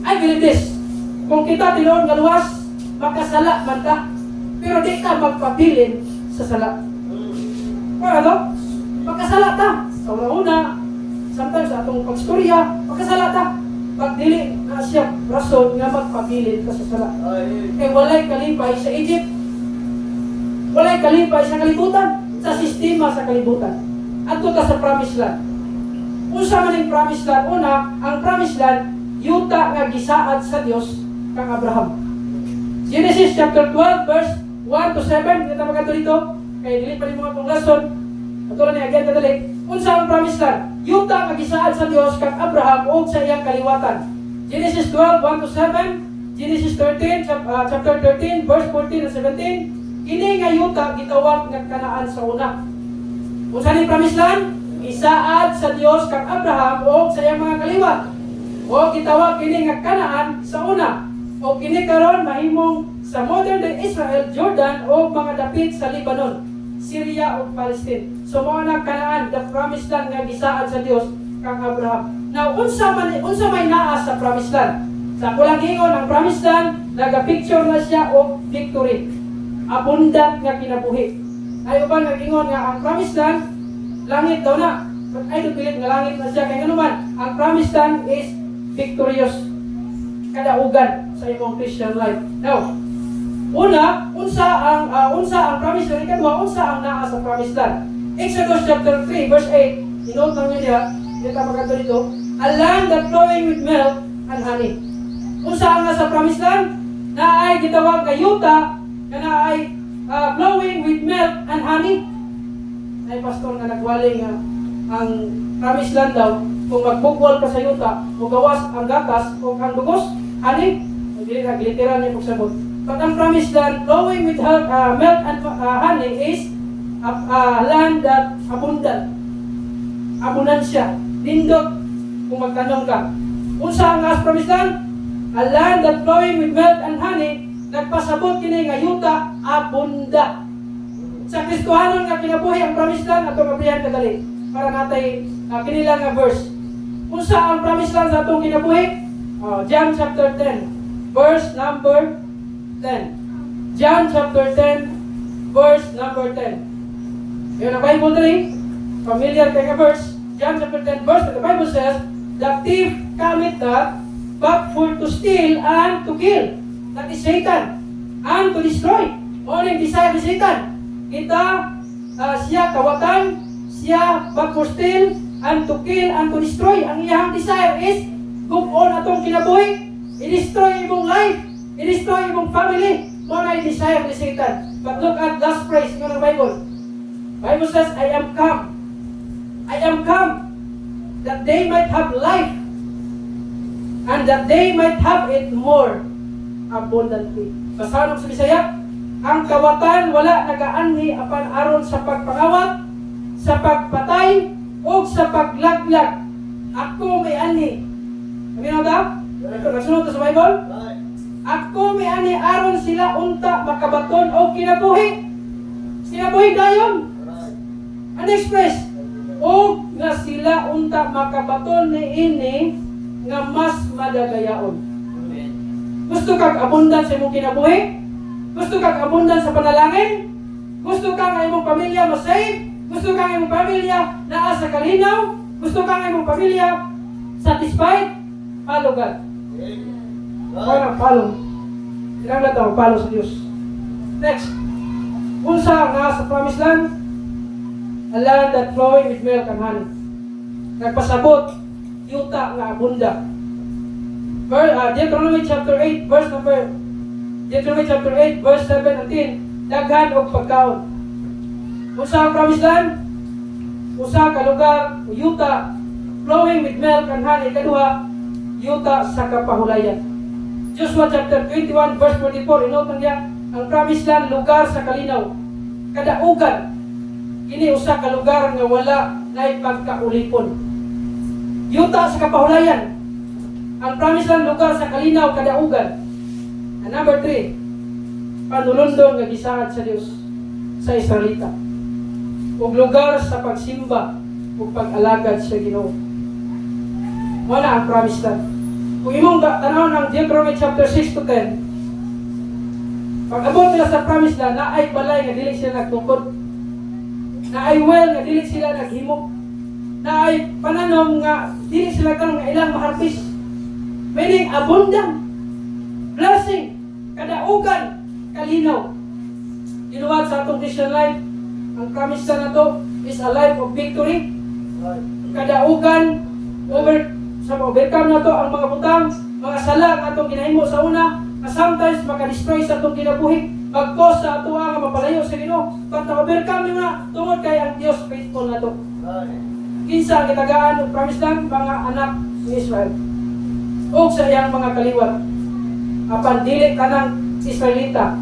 I believe this. Kung kita tinuod nga luwas, makasala man ta. Pero di ka magpabilin sa sala. O ano? Makasala ta. Sa una, sometimes sa atong pagstorya, makasala ta. Pag dili na siya rason nga magpabilin ka sa sala. Eh walay kalipay sa Egypt. Walay kalipay sa kalibutan. Sa sistema sa kalibutan. Adto ta sa promised land. Unsa man ang promised land? Una, ang promised land yuta nga gisaad sa Dios kang Abraham. Genesis chapter 12 verse 1 to 7. Kita magato dito. Kay dili pa ni mga tong lesson. Katulad ni again kadali. Unsa ang promised land? Yuta nga gisaad sa Dios kang Abraham ug sa iyang kaliwatan. Genesis 12 1 to 7. Genesis 13 chapter 13 verse 14 and 17. Kini nga yuta gitawag nga Kanaan sa una. Unsa ni promised land? Isaad sa Dios kang Abraham o sa iyang mga kaliwat. O gitawag kini nga Kanaan sa una. O kini karon mahimong sa modern day Israel, Jordan o mga dapit sa Lebanon, Syria o Palestine. So mao na Kanaan, the promised land nga gisaad sa Dios kang Abraham. Now unsa may naa sa promised land? Sa kulang ingon ang promised land, naga-picture na siya og victory. Abundant nga kinabuhi. Ay uban nag-ingon nga ang promised land langit daw na. But ay pilit nga langit na siya kay nganuman. Ang promised land is victorious. Kadaugan sa imong Christian life. Now, unsa ang promised land? Ikadua, unsa ang naa sa promised land? Exodus chapter 3 verse 8. Inote lang niya dito magkanto dito. A land that flowing with milk and honey. Unsa ang nasa promised land? Na ay gitawag nga yuta na ay flowing with milk and honey. Ay pastor nga nagwaling ang promised land daw kung magbugwal ka sa yuta o gawas ang gatas o ang dugos, honey, hindi na literal niya pagsabot. But ang promised land flowing with milk and honey is a land that abundant. Abundansya. Lindot kung magtanong ka. Unsa ang as promised land? A land that flowing with milk and honey, nagpasabot kini nga yuta abunda. Sa Kristohanon nga kinabuhi ang promised land atong abrihan kadali para natay kinilang nga verse. Unsa ang promised land sa atong kinabuhi? John chapter 10 verse number 10. John chapter 10 verse number 10. Yung ang Bible dali, familiar kay nga verse. John chapter 10 verse, the Bible says, the thief cometh not but for to steal and to kill. That is Satan. And to destroy. Only desire ni Satan. Siya kawatan, siya but for steal and to kill and to destroy. Ang iyang desire is on atong kinabuhi. I-destroy imong life. I-destroy imong family. Muna yung desire ni Satan. But look at last phrase ng Bible. Bible says, I am come. I am come that they might have life and that they might have it more abundantly. Basahan sa Bisaya, ang kawatan wala nagaanhi apan aron sa pagpangawat, sa pagpatay, o sa paglaglag. Ako may anhi. Sabi na daw? Nagsunod sa Bible? Ako may ani aron sila unta makabaton o kinabuhi. Kinabuhi dayon. Ano express? O nga sila unta makabaton ni ini nga mas madagayaon. Gusto kag abundance sa imong kinabuhi? Gusto kag abundance sa panalangin? Gusto kang ang imong pamilya ma-save? Gusto kang imong pamilya naa sa kalinaw? Gusto kang imong pamilya satisfied? Follow God. Parang follow. Kailangan natin follow sa Diyos. Next. Unsa nga sa promised land? A land that flowing with milk and honey. Nagpasabot, yuta nga abunda. Deuteronomy chapter 8, Deuteronomy chapter 8, verse 7 and 10. Daghan og pagkaon. Unsa ang promised land? Usa ka lugar, yuta, flowing with milk and honey. Kaduha, yuta sa kapahulayan. Joshua chapter 21 verse 44, inotang niya, ang promised land, lugar sa kalinaw, kadaugan. Kini usa ka lugar nga wala nay pagkaulipon. Yuta sa kapahulayan. Ang promised land, lugar sa kalinaw, kadaugan. And number 3, panulundon nga gisaad sa Dios sa Israelita. Ug lugar sa pagsimba ug pag-alagad sa Ginoo. Wala ang promised land. Kung imong tanaw ng Deuteronomy chapter 6 to 10, pag abot nila sa promised land, naay balay nga dili sila nagtungkod, naay well nga dili sila naghimo, naay pananom nga dili sila karon nga ilang maharvest. Meaning abundant, blessing, kadaugan, kalinaw. Inuwat sa atong Christian life, ang promised land na to is a life of victory, kadaugan, overcome na to ang mga butang, mga sala nga atong ginahimo sa una, na sometimes maka-destroy sa atong kinabuhi, mag-cause sa ato nga mapalayo sa Ginoo. But na-overcome nyo na, tungod kay ang Dios faithful na to. Kinsa ang kitagaan ng promised land, mga anak ni Israel. O sa iyang mga kaliwat, apan dili ka ng Israelita,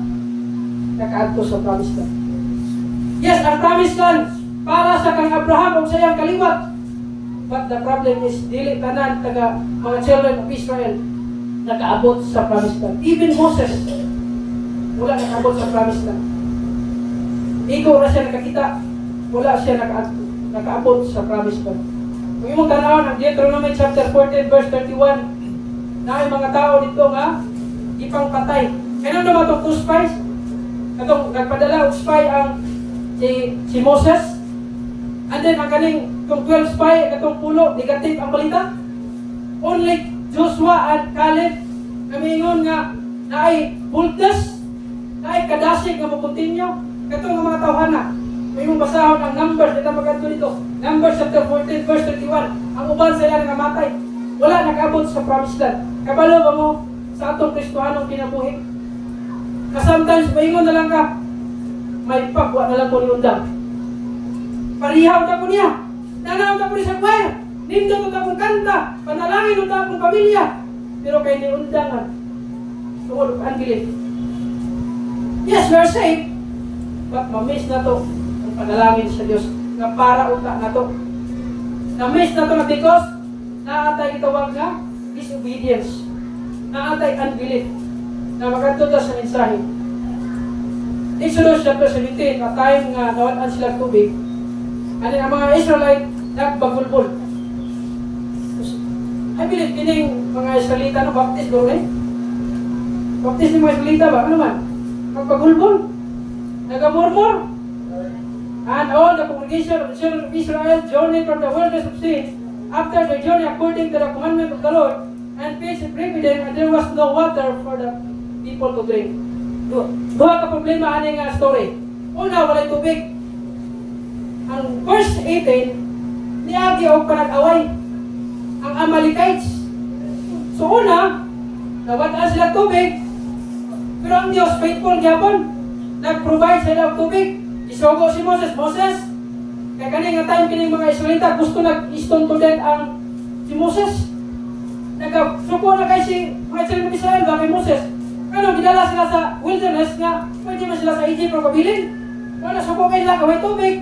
nakaadto sa promised land. Yes, ang promised land, para sa kang Abraham o sa iyang kaliwat. But the problem is, dili tanan taga mga children of Israel nakaabot sa promised land. Even Moses, wala nakaabot sa promised land. Ikaw na siya nakakita, wala siya nakaabot sa promised land. Kung imong tanaw ng Deuteronomy chapter 14 verse 31, na ay mga tao dito nga ipangpatay. Kaya naman itong 2 spies, itong nagpadala og spy ang si Moses, and then ang kaning kung 12 spy, itong pulo, negative ang balita. Only Joshua at Caleb, kamingon nga, na ay boldness, na ay kadasig nga makontinyo. Katong nga mga tawhana, may mong basahon ang Numbers, ito magkanto dito. Numbers chapter 14, verse 31. Ang uban sa ilang namatay, wala nag-abot sa promised land. Kabalo ba mo sa atong Kristohanong kinabuhi? Na sometimes, maingon na lang ka, may pagwa na lang po ni undang. Parihaw ka po niya. Nanaw ka po niya sa choir. Nindot ka pong kanta. Panalangin ka pong pamilya. Pero kay ni undangan. Tungod ang unbelief. Yes, we are saved. But ma-miss na to ang panalangin sa Diyos. Nga para uta na to. Na-miss na to na because naatay itawag nga disobedience. Naatay unbelief. Na magkatuta sa mensahe. Exodus chapter 17, at time nga nawalan sila tubig. Ano ang mga Israelite nagbagulbol. I believe kining mga Israelita no baptist do eh. Baptist ni mga Israelita ba ano man? Nagbagulbol. Nagamurmur. And all the congregation of the children of Israel journeyed from the wilderness of Sin after the journey according to the commandment of the Lord, and peace and with them, and there was no water for the people to drink. Duha ka problema ani nga story. Una, walay tubig. Ang verse 18, niagi og panag-away ang Amalekites. So una, nawad-an sila tubig, pero ang Diyos faithful gyapon, nag-provide sila og tubig. Isugo si Moses, kaya kani nga time kining mga Israelita gusto nag-stone to death ang si Moses. Nagsuko na kay si mga children of Israel ba kay Moses. Ano, gidala sila sa wilderness nga, pwede man sila sa Egypt o kabilin. Kung nasuko kayo sila, kaway tubig.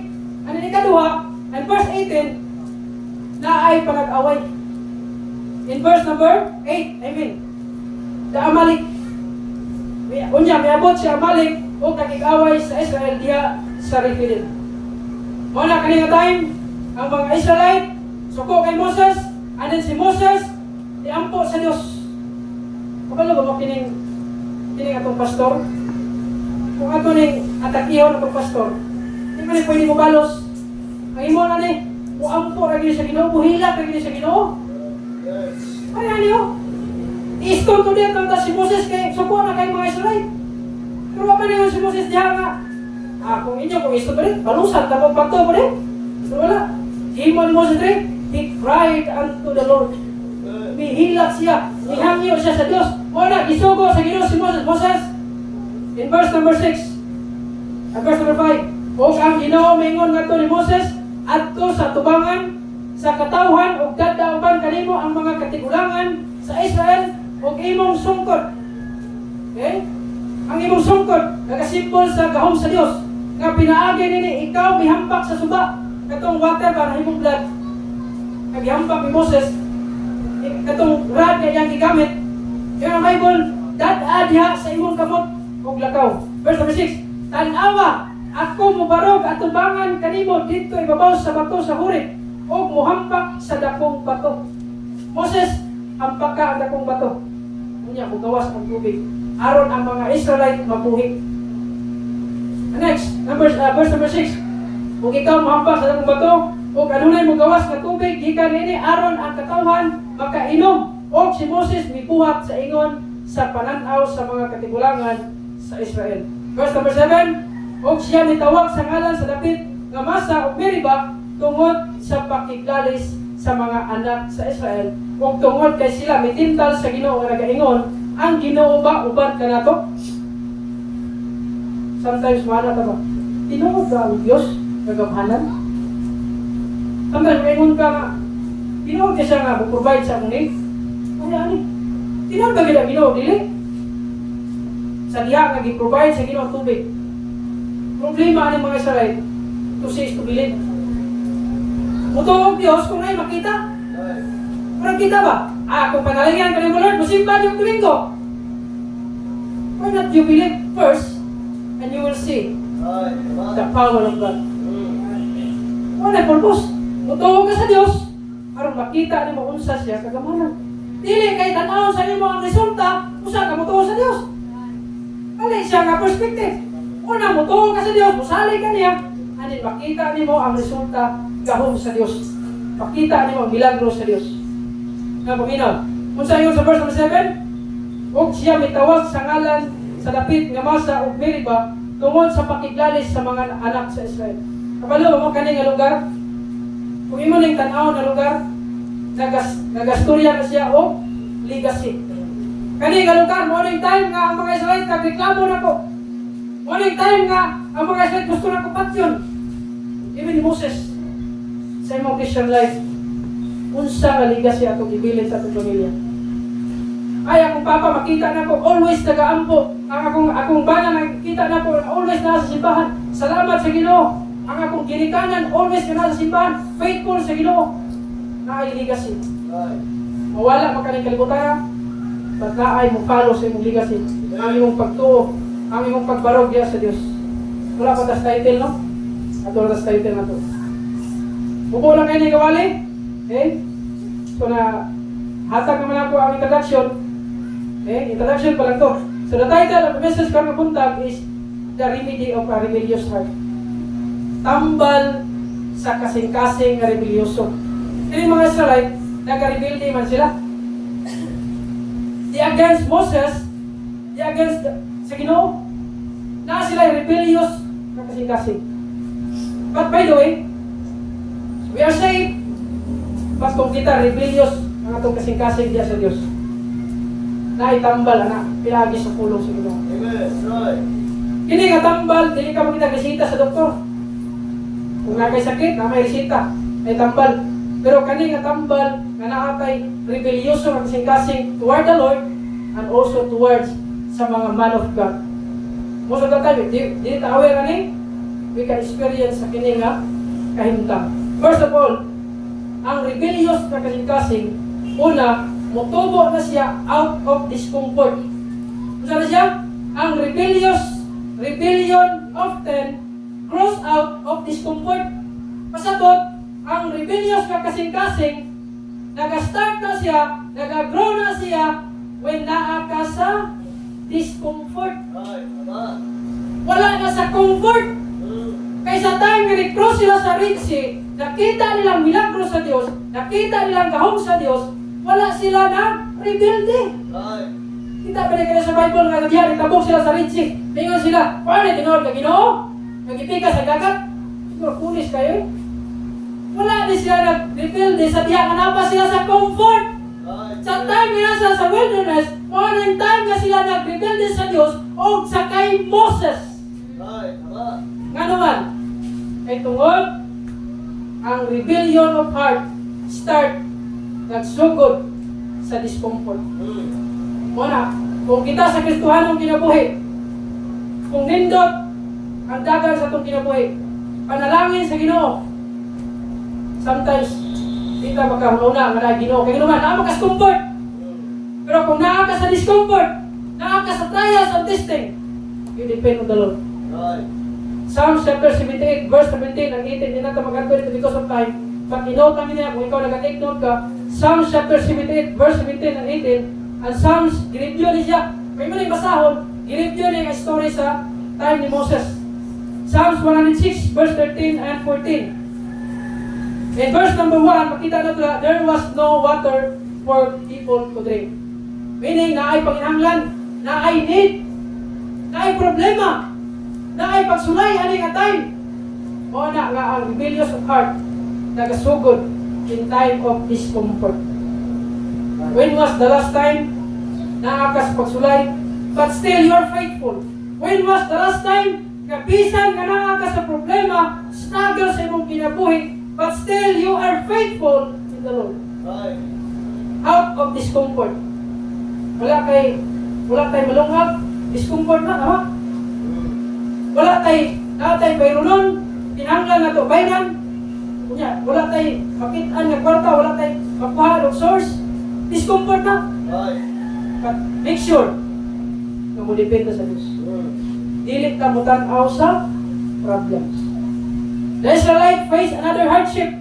Ano ni kaduha, and verse 18, na ay panag-away. In verse number 8, the Amalek. Unya, may abot si Amalek o nakik-away sa Israel diha sa Rephidim. Muna kanina time, ang mga Israelite, suko kay Moses, anin si Moses, iampo sa Diyos. Kapalo ba mo kining atong pastor? Kung ato ning atakihon atong pastor, di man pwede mo balos. Ang imo na ni, muampo ra gyud sa Ginoo, buhila ra gyud sa Ginoo. Ay ano? I-stone to death na si Moses kay suko na kay mga Israelite. Pero wa man niyo si Moses diha nga. Kung i-stone to death, balusan ta pag pagto mo din. Pero wala. Himon Moses rin, he cried unto the Lord. Mihilak siya, mihangyo siya sa Diyos. Wala, isugo sa Ginoo si Moses. Moses, in verse number 6, at verse number 5, o ang Ginoo mingon nga to ni Moses, adto sa tubangan, sa katawhan, o dadauban kanimo ang mga katigulangan sa Israel, o imong sungkot. Okay? Ang imong sungkot, nagasimbol sa gahom sa Diyos, nga pinaagi nini, ikaw mihampak sa suba, katong water para imong blood. Naghampak ni Moses, katong rod na iyang gigamit. Kaya ang Bible, dad-adya sa imong kamot o lakaw. Verse number 6, tanawa, ako mubarog at tubangan kanimo dito ibabaw sa bato sa hurit o muhampak sa dakong bato. Moses, hampak ka ang dakong bato. Unya, mugawas ang tubig. Aron ang mga Israelite mabuhi. Next, verse number 6, kung ikaw muhampak sa dakong bato, o kanunay mugawas nga tubig, gikan ini aron ang katawhan makainom. O si Moses mibuhat sa ingon sa pananaw sa mga katigulangan sa Israel. Verse number 7, o siya mitawag sa ngalan sa dapit nga Masa o Meriba tungod sa pakiglalis sa mga anak sa Israel. O tungod kay sila mitintal sa Ginoo nga nagaingon, ang Ginoo ba uban kanato? Sometimes mana ta ba? Tinuod ba ang Dios kagamhanan? Sometimes maingon ka nga, tinuod ka siya nga mag-provide sa akong need. Ano? Tinuod ba kita Ginoo dili? Sa diha nga gi-provide sa Ginoo tubig. Problema ani mga Israelite, to see is to believe. Mutuog Dios kung ay makita. Pero kita ba? Kung panalangyan ka ni Lord, musimba yung Domingo. Why not you believe first and you will see the power of God. Wala purpose. Mutuog ka sa Dios aron makita ni mo unsa siya kagamanan. Dili kay tan-aw sa imo ang resulta, usa ka mutuog sa Dios. Kali siya nga perspective. Una mutuog ka sa Dios, musali ka niya, anin makita nimo ang resulta gahom sa Dios. Makita nimo ang milagro sa Dios. Nga paminaw. Unsa yun sa verse 7? Og siya mitawag sa ngalan sa dapit nga Masa ug Meriba tungod sa pakiglalis sa mga anak sa Israel. Kabalo mo kani nga lugar? Kung imo ning tan-aw na lugar, nagastorya na siya o legacy. Kani nga lugar, morning time nga ang mga Israelite nagreklamo nako. Morning time nga ang mga Israelite gusto na ko patyon. Even Moses sa imong Christian life, unsa nga legacy atong ibilin sa atong pamilya. Ay akong papa makita na ko always nagaampo. Ang akong bana nakita na ko always nasa simbahan. Salamat sa Ginoo. Ang akong ginikanan always na nasa simbahan. Faithful sa Ginoo. Naay legacy. Mawala pa kaning kalibutan. Basta ay mo follow sa imong legacy. Ang imong pagtuo, ang imong pagbarog diya sa Dios. Wala pa tas title no? Ato tas title na to. Buko lang kayo ni Gawali. Okay? So na hatag naman ako ang introduction. Okay? Introduction pa lang to. So the title of the message karong buntag is The Remedy of a Rebellious Heart. Tambal sa kasing-kasing nga rebelyoso. Kaya mga Israelite, nag-rebelde man sila. Di against Moses, di against sa Ginoo, na sila rebellious na kasing-kasing. But by the way, we are saved, mas kung kita rebellious ang atong kasing-kasing diya sa Dios. Na itambal ana, pilagi sa pulong sa Ginoo. Amen. Right. Kini nga tambal, dili ka makita resita sa doktor. Kung nakay sakit, na may resita, ay tambal. Pero kani nga tambal, nga naatay rebelyoso nga kasing-kasing toward the Lord and also towards sa mga man of God. Most of the time, di ta aware ani, we can experience sa kini nga kahimtang. First of all, ang rebellious na kasing-kasing, una, mutubo na siya out of discomfort. Ano na siya? Ang rebellion often grows out of discomfort. Pasabot, ang rebellious na kasing-kasing, nag-start na siya, nag-grow na siya, when naa ka sa discomfort. Wala na sa comfort. Kaysa time ni-cross sila sa Red Sea, nakita nilang milagro sa Diyos, nakita nilang gahom sa Diyos, wala sila na rebelde. Kita ba na sa Bible nga diyan, itabog sila sa Red Sea. Mingon sila, paano tinuod ka Ginoo? Nagipika sa dagat? Siguro pulis kayo. Wala din sila nag-rebelde sa diya, nga sila sa comfort. Sa time nga sila sa wilderness, one time nga sila nag-rebelde sa Diyos o sa kay Moses. Nga naman, ay tungod, ang rebellion of heart start nagsugod sa discomfort. Muna, kung kita sa Kristohanong kinabuhi, kung nindot ang dagan sa itong kinabuhi, panalangin sa Ginoo, sometimes kita magkahuna nga na Ginoo, kaya naman, naa ka sa comfort. Pero kung naa ka sa discomfort, naa ka sa trials and testing, you depend on the Lord. Psalms chapter 78, verse 17 and 18, hindi natin mag-anto dito because of time. But inote namin niya, kung ikaw nag-take note ka, Psalms chapter 78, verse 17 and 18, and Psalms, gireview niya siya. May mga basahon, gireview niya yung story sa time ni Moses. Psalms 106, verse 13 and 14. In verse number 1, makita na ito na, there was no water for people to drink. Meaning, na ay panginahanglan, na ay need, na ay problema, na ay pagsulay, aning atay. O na nga ang rebellious of heart, nagasugod in time of discomfort. When was the last time na akas pagsulay, but still you are faithful? When was the last time, kabisan ka na akas sa problema, struggle sa imong kinabuhi, but still you are faithful in the Lord? Out of discomfort. Wala tayo malungag, discomfort na, ha? Wala tayo bayronon, tinanglan na to bayran. Wala tayo makitaan ng kwarta, wala tayo makuha ng source. Discomfort na. But make sure na mo depende sa Diyos. Dili ka mo tanaw sa problems. The Israelites face another hardship.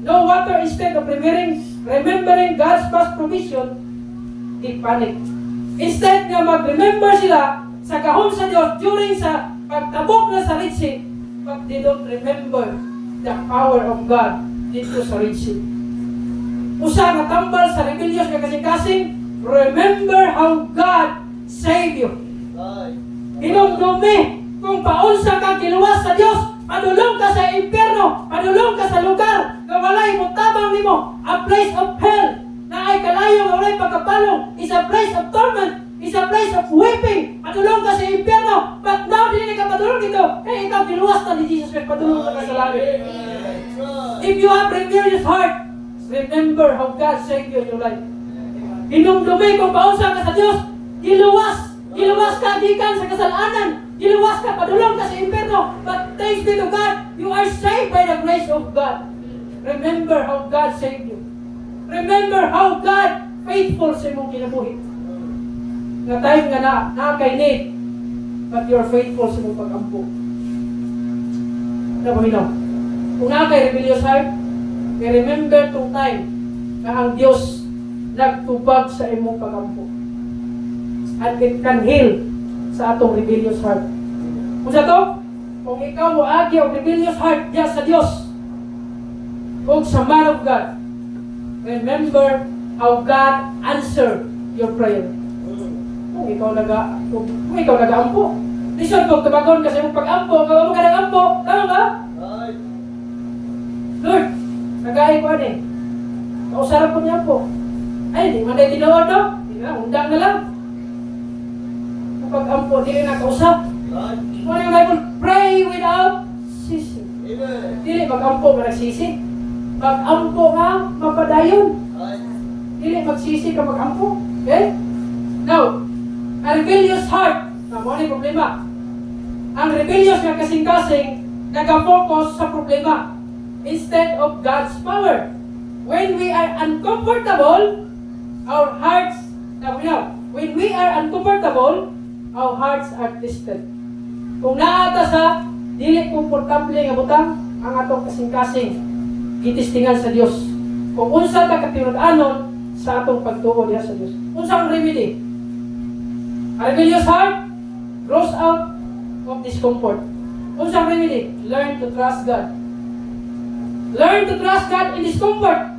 No water. Instead of remembering God's past provision, they panic. Instead nga mag-remember sila sa kahon sa Diyos during sa pagtabok na sa Red Sea, but they don't remember the power of God dito sa Red Sea. Usa nga tambal sa rebellious nga kasing-kasing, remember how God saved you. Hinumdumi kung paunsa kang giluwas sa Diyos, padulong ka sa impyerno, padulong ka sa lugar na walay mutabang nimo, a place of hell, na ay kalayo nga walay pagkapalong, is a place of torment, is a place of weeping. Padulong ka sa impyerno, but now dili ka padulong dito, kaya ikaw giluwas na ni Jesus Christ, padulong ka sa langit. If you have rebellious heart, remember how God saved you in your life. Hinumdumi kung paunsa ka sa Diyos, giluwas ka gikan sa kasalanan, giluwas ka, padulong ka sa impyerno, but thanks be to God, you are saved by the grace of God. Remember how God saved you. Remember how God faithful sa imong kinabuhi. Na time nga na kay need, but you are faithful sa imong pag-ampo. Ano ba minaw? Kung na kay rebellious heart, remember tong time na ang Diyos nagtubag sa imong pag-ampo. And it can heal sa atong rebellious heart. Kung sa to, kung ikaw mo agi o rebellious heart diya sa Diyos, kung sa man of God, remember how God answered your prayer. Kung ikaw nag-aampo, listen, kung tumagon ka sa imong pag-ampo, kung mo ka nag-ampo, tama ba? Lord, nag-aay ko ani. Kausarap ko niya po. Ay, di man tayo tinawad, no? Hindi na, undang na lang. Kapag ampo, di na kausap. Kung yung Bible, pray without ceasing. Dili, mag-ampo ka nagsisi. Mag-ampo nga, mapadayon. Dili, magsisi ka mag-ampo. Okay? Now, A rebellious heart, na mo ni problema. Ang rebellious nga kasing-kasing, nag-focus sa problema instead of God's power. When we are uncomfortable, our hearts, when we are uncomfortable, our hearts are tested. Kung naata sa dili komportable nga butang, ang atong kasing-kasing gitistingan sa Dios. Kung unsa ta katinud-anon sa atong pagtuo diha sa Dios. Unsa ang remedy? A rebellious heart grows out of discomfort. Unsa ang remedy? Learn to trust God. Learn to trust God in discomfort.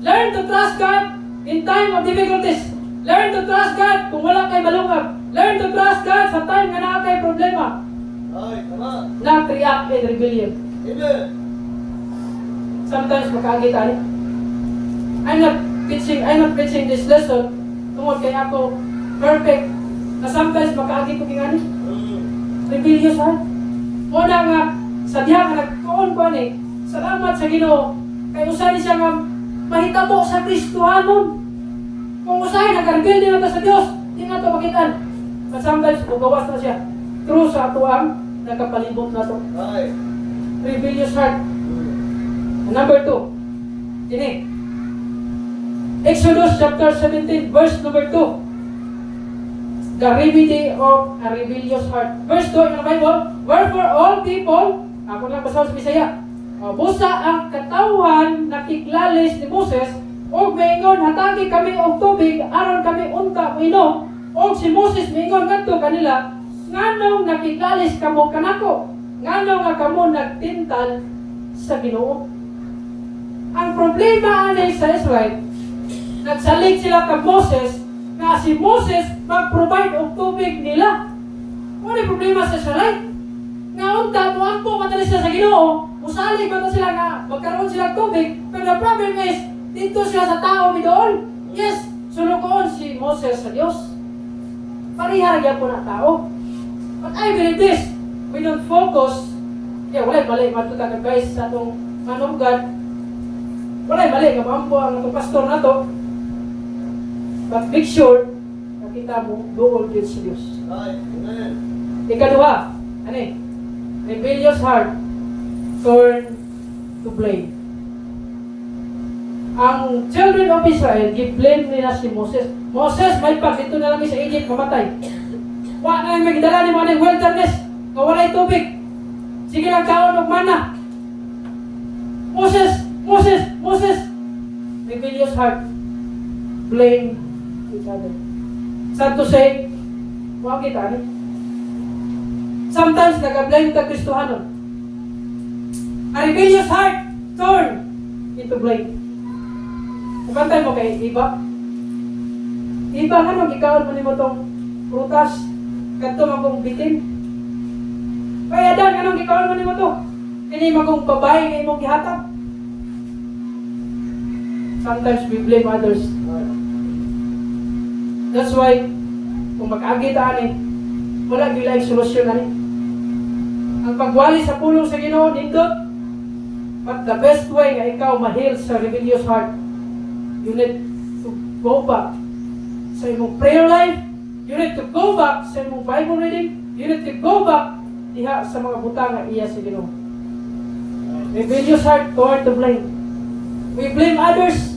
Learn to trust God in time of difficulties. Learn to trust God kung wala kay malungag. Learn to trust God sa time nga naa kay problema. Ay, tama. Not react in rebellion. Amen. Sometimes makaagit ani. I'm not preaching this lesson tungod kay ako perfect. Na sometimes makaagit ko kingani. Rebellious heart. Una nga sa diha nga nagtuon ko ani. Salamat sa Ginoo kay usahay siya nga mahitabo sa Kristohanon. Kung usahay nag-rebelde na ta sa Dios, di na to makitaan. But sometimes bugawas na siya. True sa ato ang nakapalibot na to. Ay. Rebellious heart. Number 2. Ini. Exodus chapter 17 verse number 2. The remedy of a rebellious heart. Verse 2 in the Bible. Wherefore all people, ako lang basa sa Bisaya. Busa ang katawhan nakiglalis ni Moses og maingon hatagi kami og tubig aron kami unta minom og si Moses maingon kadto kanila nganong nakiglalis kamo kanako nganong nga kamo nagtintal sa Ginoo. Ang problema ani sa Israel nagsalig sila kag Moses nga si Moses mag-provide og tubig nila. Ano yung problema sa Israel? Nga unta mo ang matali sila sa Ginoo usalig ba sila nga magkaroon sila tubig, pero the problem is dito sila sa tao mi doon. Yes, sulukoon si Moses sa Dios. Pariharagya po na tao. But I believe this, we don't focus. Wala mali matuta ka guys sa atong man of God. Wala mali nga maampo ang atong pastor na to. But make sure nakita mo doon din sa Dios. Ay, amen. Ikaduha, ani? Rebellious heart turn to blame. Ang children of Israel, gi-blame nila si Moses. Moses, may pag dito na lang sa Egypt, mamatay. Wa na yung magdala ni mo ng wilderness, kawalay tubig. Sige lang kaon og mana. Moses, Moses, Moses. Rebellious heart, blame each other. Sad to say, wa kita ni. Sometimes nag-blame ka Kristohanon. A rebellious heart turn into blame. Pagkantay mo kay Iba. Iba nga mag-ikaon mo ni mo itong prutas. Kanto magong bitin. Kaya dan, anong ikaon mo ni mo ito? Hindi magong babae nga imong gihatag. Sometimes we blame others. That's why, kung mag-agi taan wala gila yung solusyon na ang pagwali sa pulong sa Ginoo nindot. But the best way nga ikaw ma-heal sa rebellious heart, you need to go back sa imong prayer life, you need to go back sa imong Bible reading, you need to go back diha sa mga butang nga iya sa Ginoo. Rebellious heart toward to blame. We blame others.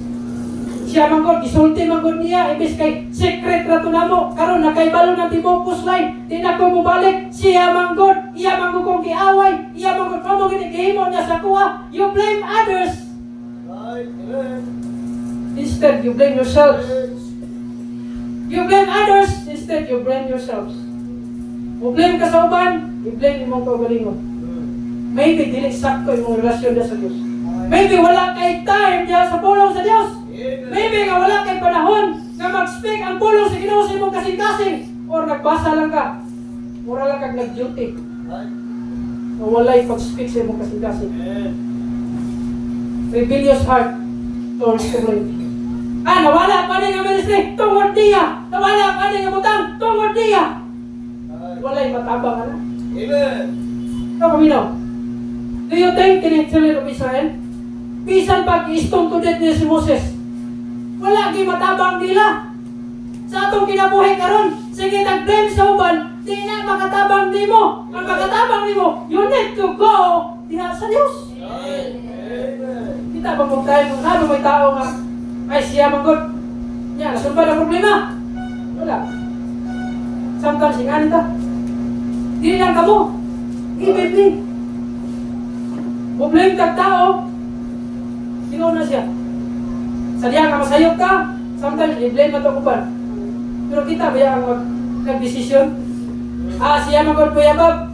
Siya manggod, gisulti manggod niya, ibis kay secret rato namo, karon nakaibalo ng tibokos line, di na ko mubalik, siya manggod, iya manggod kong giaway, iya manggod kamo ginigihimo niya sa kuha, you blame others. Right, amen. Instead, you blame yourselves. You blame others, instead you blame yourselves. O blame ka sa uban, i-blame imong kaugalingon. Maybe dili sakto imong relasyon niya sa Diyos. Maybe wala kay time niya sa pulong sa Diyos. Maybe nga wala kay panahon na mag-speak ang pulong sa Ginoo sa imong kasing-kasing. Or nagbasa lang ka. Mura lang kag nag-duty. O walay pag-speak sa imong kasing-kasing. Rebellious heart towards the blame. Nawala pa rin ang ministry, tungod niya. Nawala pa rin ang butang, tungod niya. Walay matabang na. Amen. Ito kaminaw. Do you think kini children of Israel? Bisan pag i-stone to death niya si Moses. Wala kay matabang nila. Sa atong kinabuhi karon, Sige, tag-blame sa uban, di na makatabang di mo. Ang makatabang di mo, you need to go diha sa Dios. Kita ba mo tayo kung ano may tao nga, ay siya manggod. Yan, nasulba na problema. Wala. Sometimes, inganin ta. Dili lang kamo. Even me. Problema kag tao, sino na siya? Sa diya ka masayop ka, sometimes i-blame na ito kuban. Pero kita ba yung nag-desisyon? Siya magod Kuya Bob.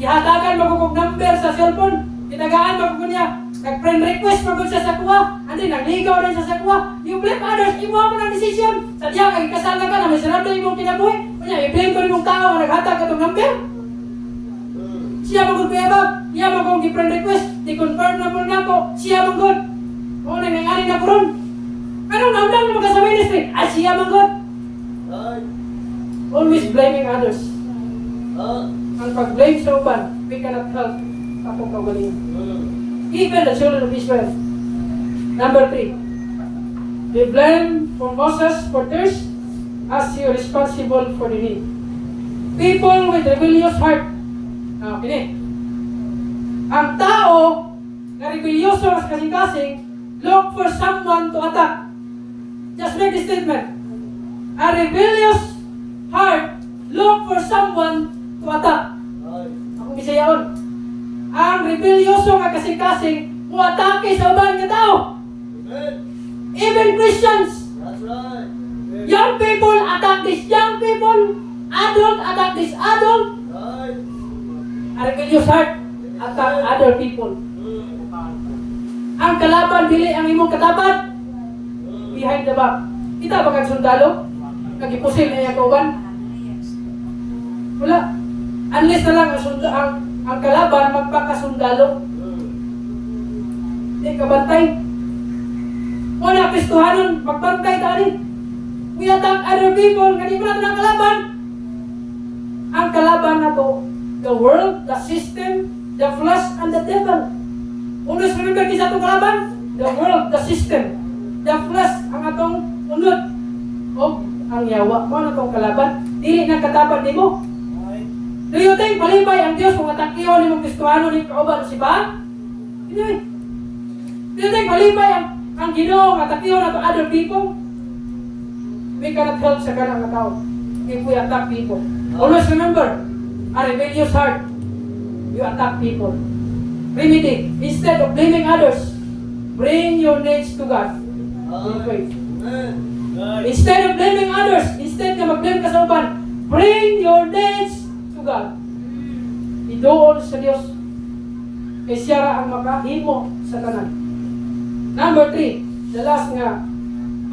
Ihatagan magugog number sa cellphone. Tinagaan magugog niya. Nag-friend request magugog siya sa kuha. Andi, nagligaw rin siya sa kuha. You blame others, imuha mo ng desisyon. Sa diya, kasal ka na, may sarap na imong kinabuhi. Kanya, i-blame ko rin mong tao na naghatag ka itong number. Siya magugog Kuya Bob. Siya magugog i-friend request. Di-confirm na mo na ako. Siya magugog. O, nangyayari na ko ron. Anong naundang na magkasa ministry? Siya magugog. Always blaming others. Ang pag-blame sa uban, we cannot help akong kagalingan. Even the children of Israel. Number 3. They blame for Moses for thirst as he was responsible for the need. People with rebellious heart. Okay. Ang tao na rebelyoso at kasing-kasing look for someone to attack. Just make this statement. A rebellious heart look for someone to attack. Akong Bisayaon. Ang rebelyoso nga kasing-kasing muatake sa uban nga tao. Even Christians. That's right. Young people attack these young people. Adult attack this adult. Right. A rebellious heart attack other people. Ang kalaban dili ang imong katapat. Behind the back. Kita ba kag sundalo? Nagipusil na yung kauban? Wala. Unless na lang ang kalaban magpakasundalo. Hindi kabantay. Wala Kristohanon, magbantay tani. We attack other people, kani mo natin ang kalaban. Ang kalaban na to, the world, the system, the flesh, and the devil. Always remember kisa itong kalaban? The world, the system, the flesh, ang atong unod. O ang yawa mo na itong kalaban. Dili na katapat ni mo. Do you think malibay ang Diyos kung atakiyo ni mong Kristohano ni kauban si ba? Hindi. Do you think malibay ang Ginoo nga atakiyo na to other people? We cannot help sa kanang tao if we attack people. Always remember, a rebellious heart, you attack people. Remedy, instead of blaming others, bring your needs to God in faith. Instead of blaming others, instead na mag-blame ka sa uban, bring your needs to God. Idool sa Diyos. Kay siya ra ang makahimo sa tanan. Number 3, the last nga,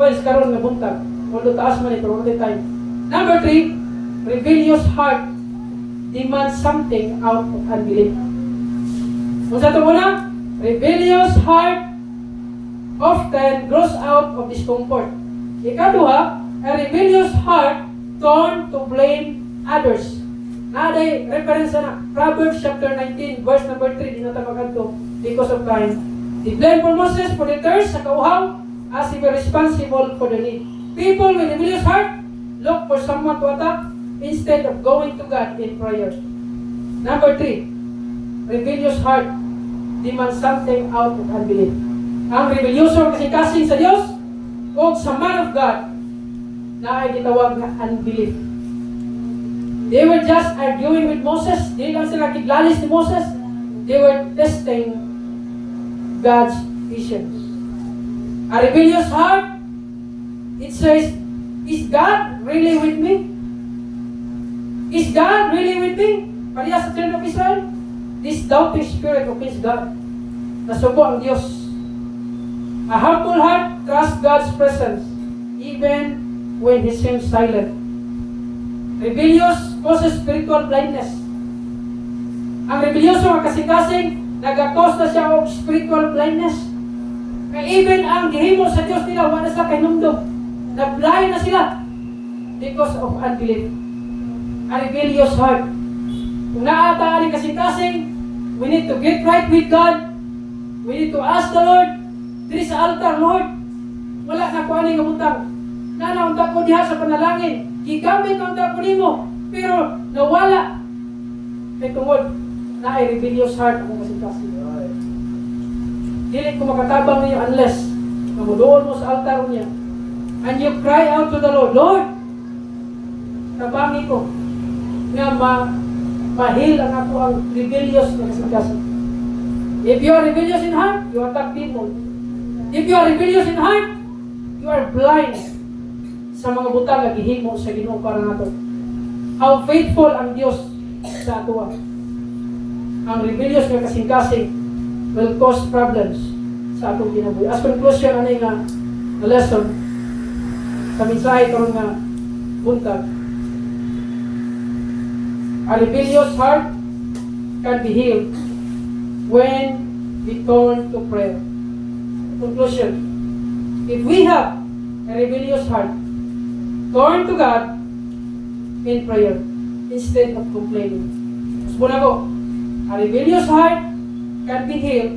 pwes karon nga buntag. Although taas man ito, all the time. Number 3, rebellious heart demands something out of unbelief. Kung sa ito muna, rebellious heart often grows out of discomfort. Ikaduha, a rebellious heart turn to blame others. Naaday reference na Proverbs chapter 19 verse number 3, di natamagan to because of time. He blamed for Moses for the thirst sa kauhaw as he was responsible for the need. People with a rebellious heart look for someone to attack instead of going to God in prayer. Number 3, rebellious heart demands something out of unbelief. Ang rebelyoso kasi kasing sa Diyos o sa man of God na ay gitawag na unbelief. They were just arguing with Moses. Di lang sila kiglalis ni Moses. They were testing God's visions. A rebellious heart, it says, is God really with me? Is God really with me? Pariya sa children of Israel, this doubting spirit obeys God. Nasubo ang Diyos. A humble heart trusts God's presence even when He seems silent. Rebellious causes spiritual blindness. Ang rebelyoso ang kasing-kasing, nag-cause na siya of spiritual blindness. Kaya even ang gihimo sa Diyos nila, wala sila kay numdum. Na-blind na sila because of unbelief. A rebellious heart. Kung naataan ang kasing-kasing, we need to get right with God. We need to ask the Lord. Diri sa altar, Lord, wala na ko ani nga butang. Nanaunta ko diha sa panalangin. Gigamit ang unta ko nimo. Pero nawala. Kay tungod na ay rebellious heart akong kasing-kasing. Dili ko makatabang ninyo unless mamudoon mo sa altar niya. And you cry out to the Lord, Lord, tabangi ko nga mahil ang ako ang rebellious na kasing-kasing. If you are rebellious in heart, you attack people. If you are rebellious in heart, you are blind sa mga butang nga gihimo sa Ginoo para nato. How faithful ang Dios sa atuwa. Ang rebellious nga kasing-kasing will cause problems sa atong kinabuhi. As conclusion, ano nga lesson sa mensahe karon nga buntag. A rebellious heart can be healed when we turn to prayer. Conclusion. If we have a rebellious heart, turn to God in prayer instead of complaining. Muna ko, a rebellious heart can be healed.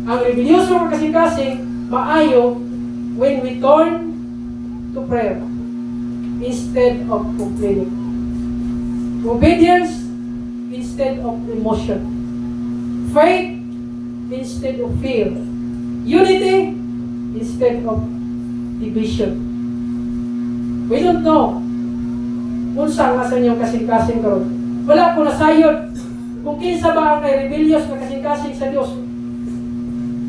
Ang rebellious na kasing-kasing maayo when we turn to prayer instead of complaining. Obedience instead of emotion. Faith instead of fear. Unity instead of division. We don't know kung saan nga sa inyong kasing-kasing karon. Wala ko nasayod kung kinsa ba ang rebellious na kasing-kasing sa Dios.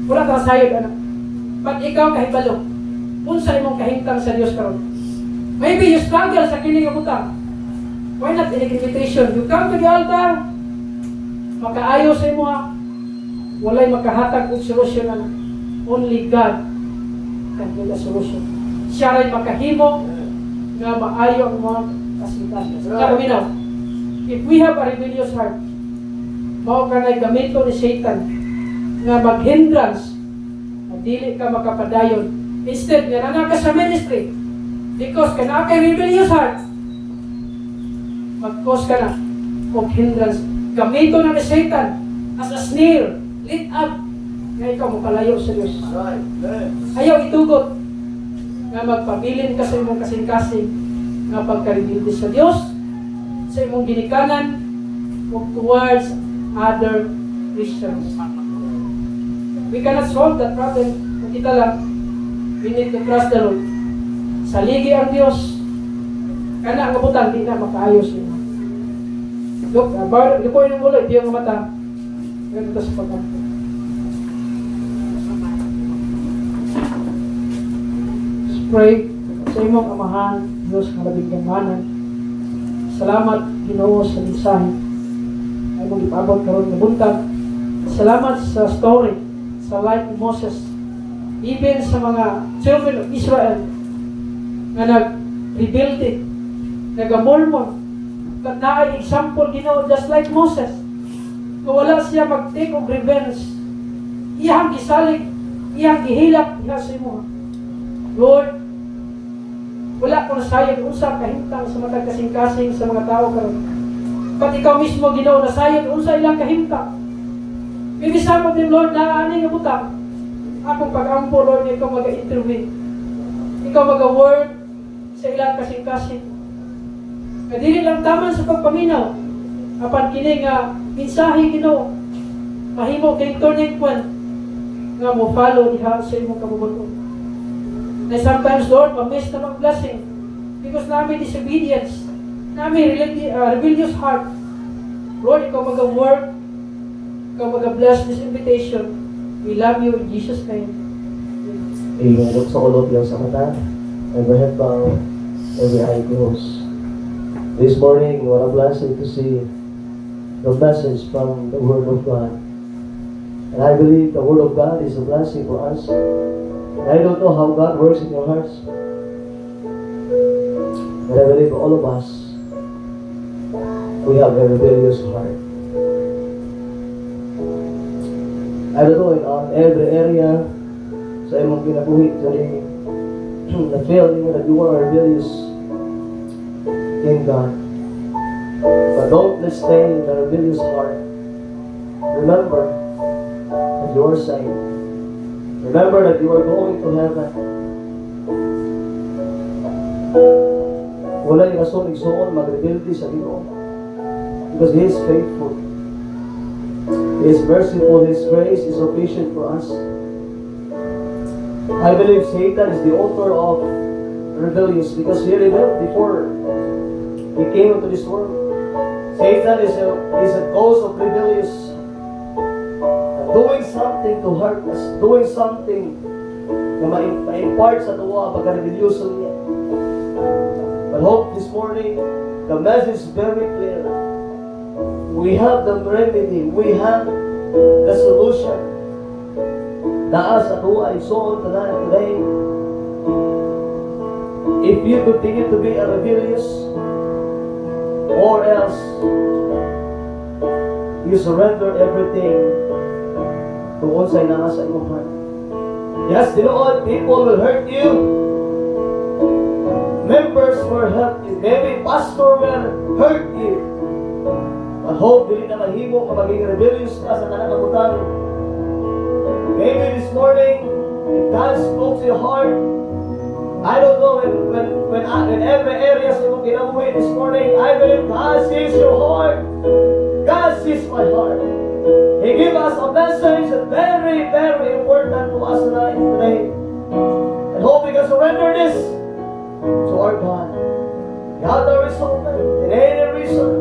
Wala ka nasayod, anak. But ikaw kahibalo, kung sa imong kahimtang sa Dios karon. Maybe you struggle sa kini nga butang. Why not an invitation? You come to the altar, makaayo sa imo ha. Walay makahatag og solusyon anak. Only God can give a solution. Siya rin makahimo nga maayo ang mga kasing-kasing. Karaminaw, if we have a rebellious heart, mao ka na gamito ni Satan nga mag-hindrance na dili ka makapadayon. Instead, nga na ka sa ministry because ka na kay rebellious heart, mag-cause ka na of hindrance. Gamito na ni Satan as a snare, lit up, nga ikaw makalayo sa Diyos. Ayaw itugot nga magpabilin ka sa imong kasing-kasing nga pagkarimildi sa Diyos, sa imong ginikanan, o towards other Christians. We cannot solve that problem kung kita lang. We need to trust the Lord. Saligi ang Diyos. Kana ang butang, di na makaayos yun. Look, lukoy ng ulo, ipiyong ang mata. Ganito sa pagkampo. Let's pray sa imong amahan, Diyos ng labing gamanan. Salamat, Ginoo, sa mensahe ay mong ipabot karon nga buntag. Salamat sa story, sa life ni Moses, even sa mga children of Israel nga nag-rebuilding, nag-amormon, at na ay example, Ginoo, just like Moses, na wala siya mag-take of revenge, iyang gisalig, iyang gihilak, iha sa imo. Lord, wala ko nasayod unsa kahimtang sa matag kasing-kasing sa mga tao karon. Pati ikaw mismo, Ginoo, nasayod unsa ilang kahimtang. Maybe some of them, Lord, naani nga butang. Akong pag-ampo, Lord, ikaw mag-intervene. Ikaw mag-word sa ilang kasing-kasing. Kadili lang taman sa pagpaminaw. Apan kini nga mensahe, Ginoo, mahimo kay turning point nga mo follow diha sa imong kabubuton. Na sometimes, Lord, ma-miss na mag-blessing because namin disobedience, namin rebellious heart. Lord, ikaw mag-work, ikaw mag-bless this invitation. We love you in Jesus' name. Ilungkot sa kulot yung sa mata, every head bow, every eye closed. This morning, what a blessing to see the message from the Word of God. And I believe the Word of God is a blessing for us. I don't know how God works in your hearts, but I believe all of us, we have a rebellious heart. I don't know, in every area, sa imong kinabuhi, na feeling that you are rebellious in God. But don't let's stay in the rebellious heart. Remember that you are saved. Remember that you are going to heaven. Wala yung rason igsoon magrebelde sa Ginoo. Because He is faithful. He is merciful. His grace is sufficient for us. I believe Satan is the author of rebellions because he rebelled before he came into this world. Satan is a cause of rebellious, doing something to hurt us, doing something na ma-impart sa tuwa pagka-rebelliouson niya. But hope this morning, the message is very clear. We have the remedy, we have the solution. Daas at huwag so today. If you continue to be a rebellious, or else you surrender everything to unsay na sa imong heart. Yes, Lord, people will hurt you. Members will hurt you. Maybe pastor will hurt you. I hope dili na mahimo ka maging rebellious ka sa tanang kabutang. Maybe this morning, if God spoke to your heart, I don't know when every area sa imong kinabuhi this morning, I believe God sees your heart. God sees my heart. He gave us a message that very, very important to us today. And hope we can surrender this to our God. God, there is so many, in any reason,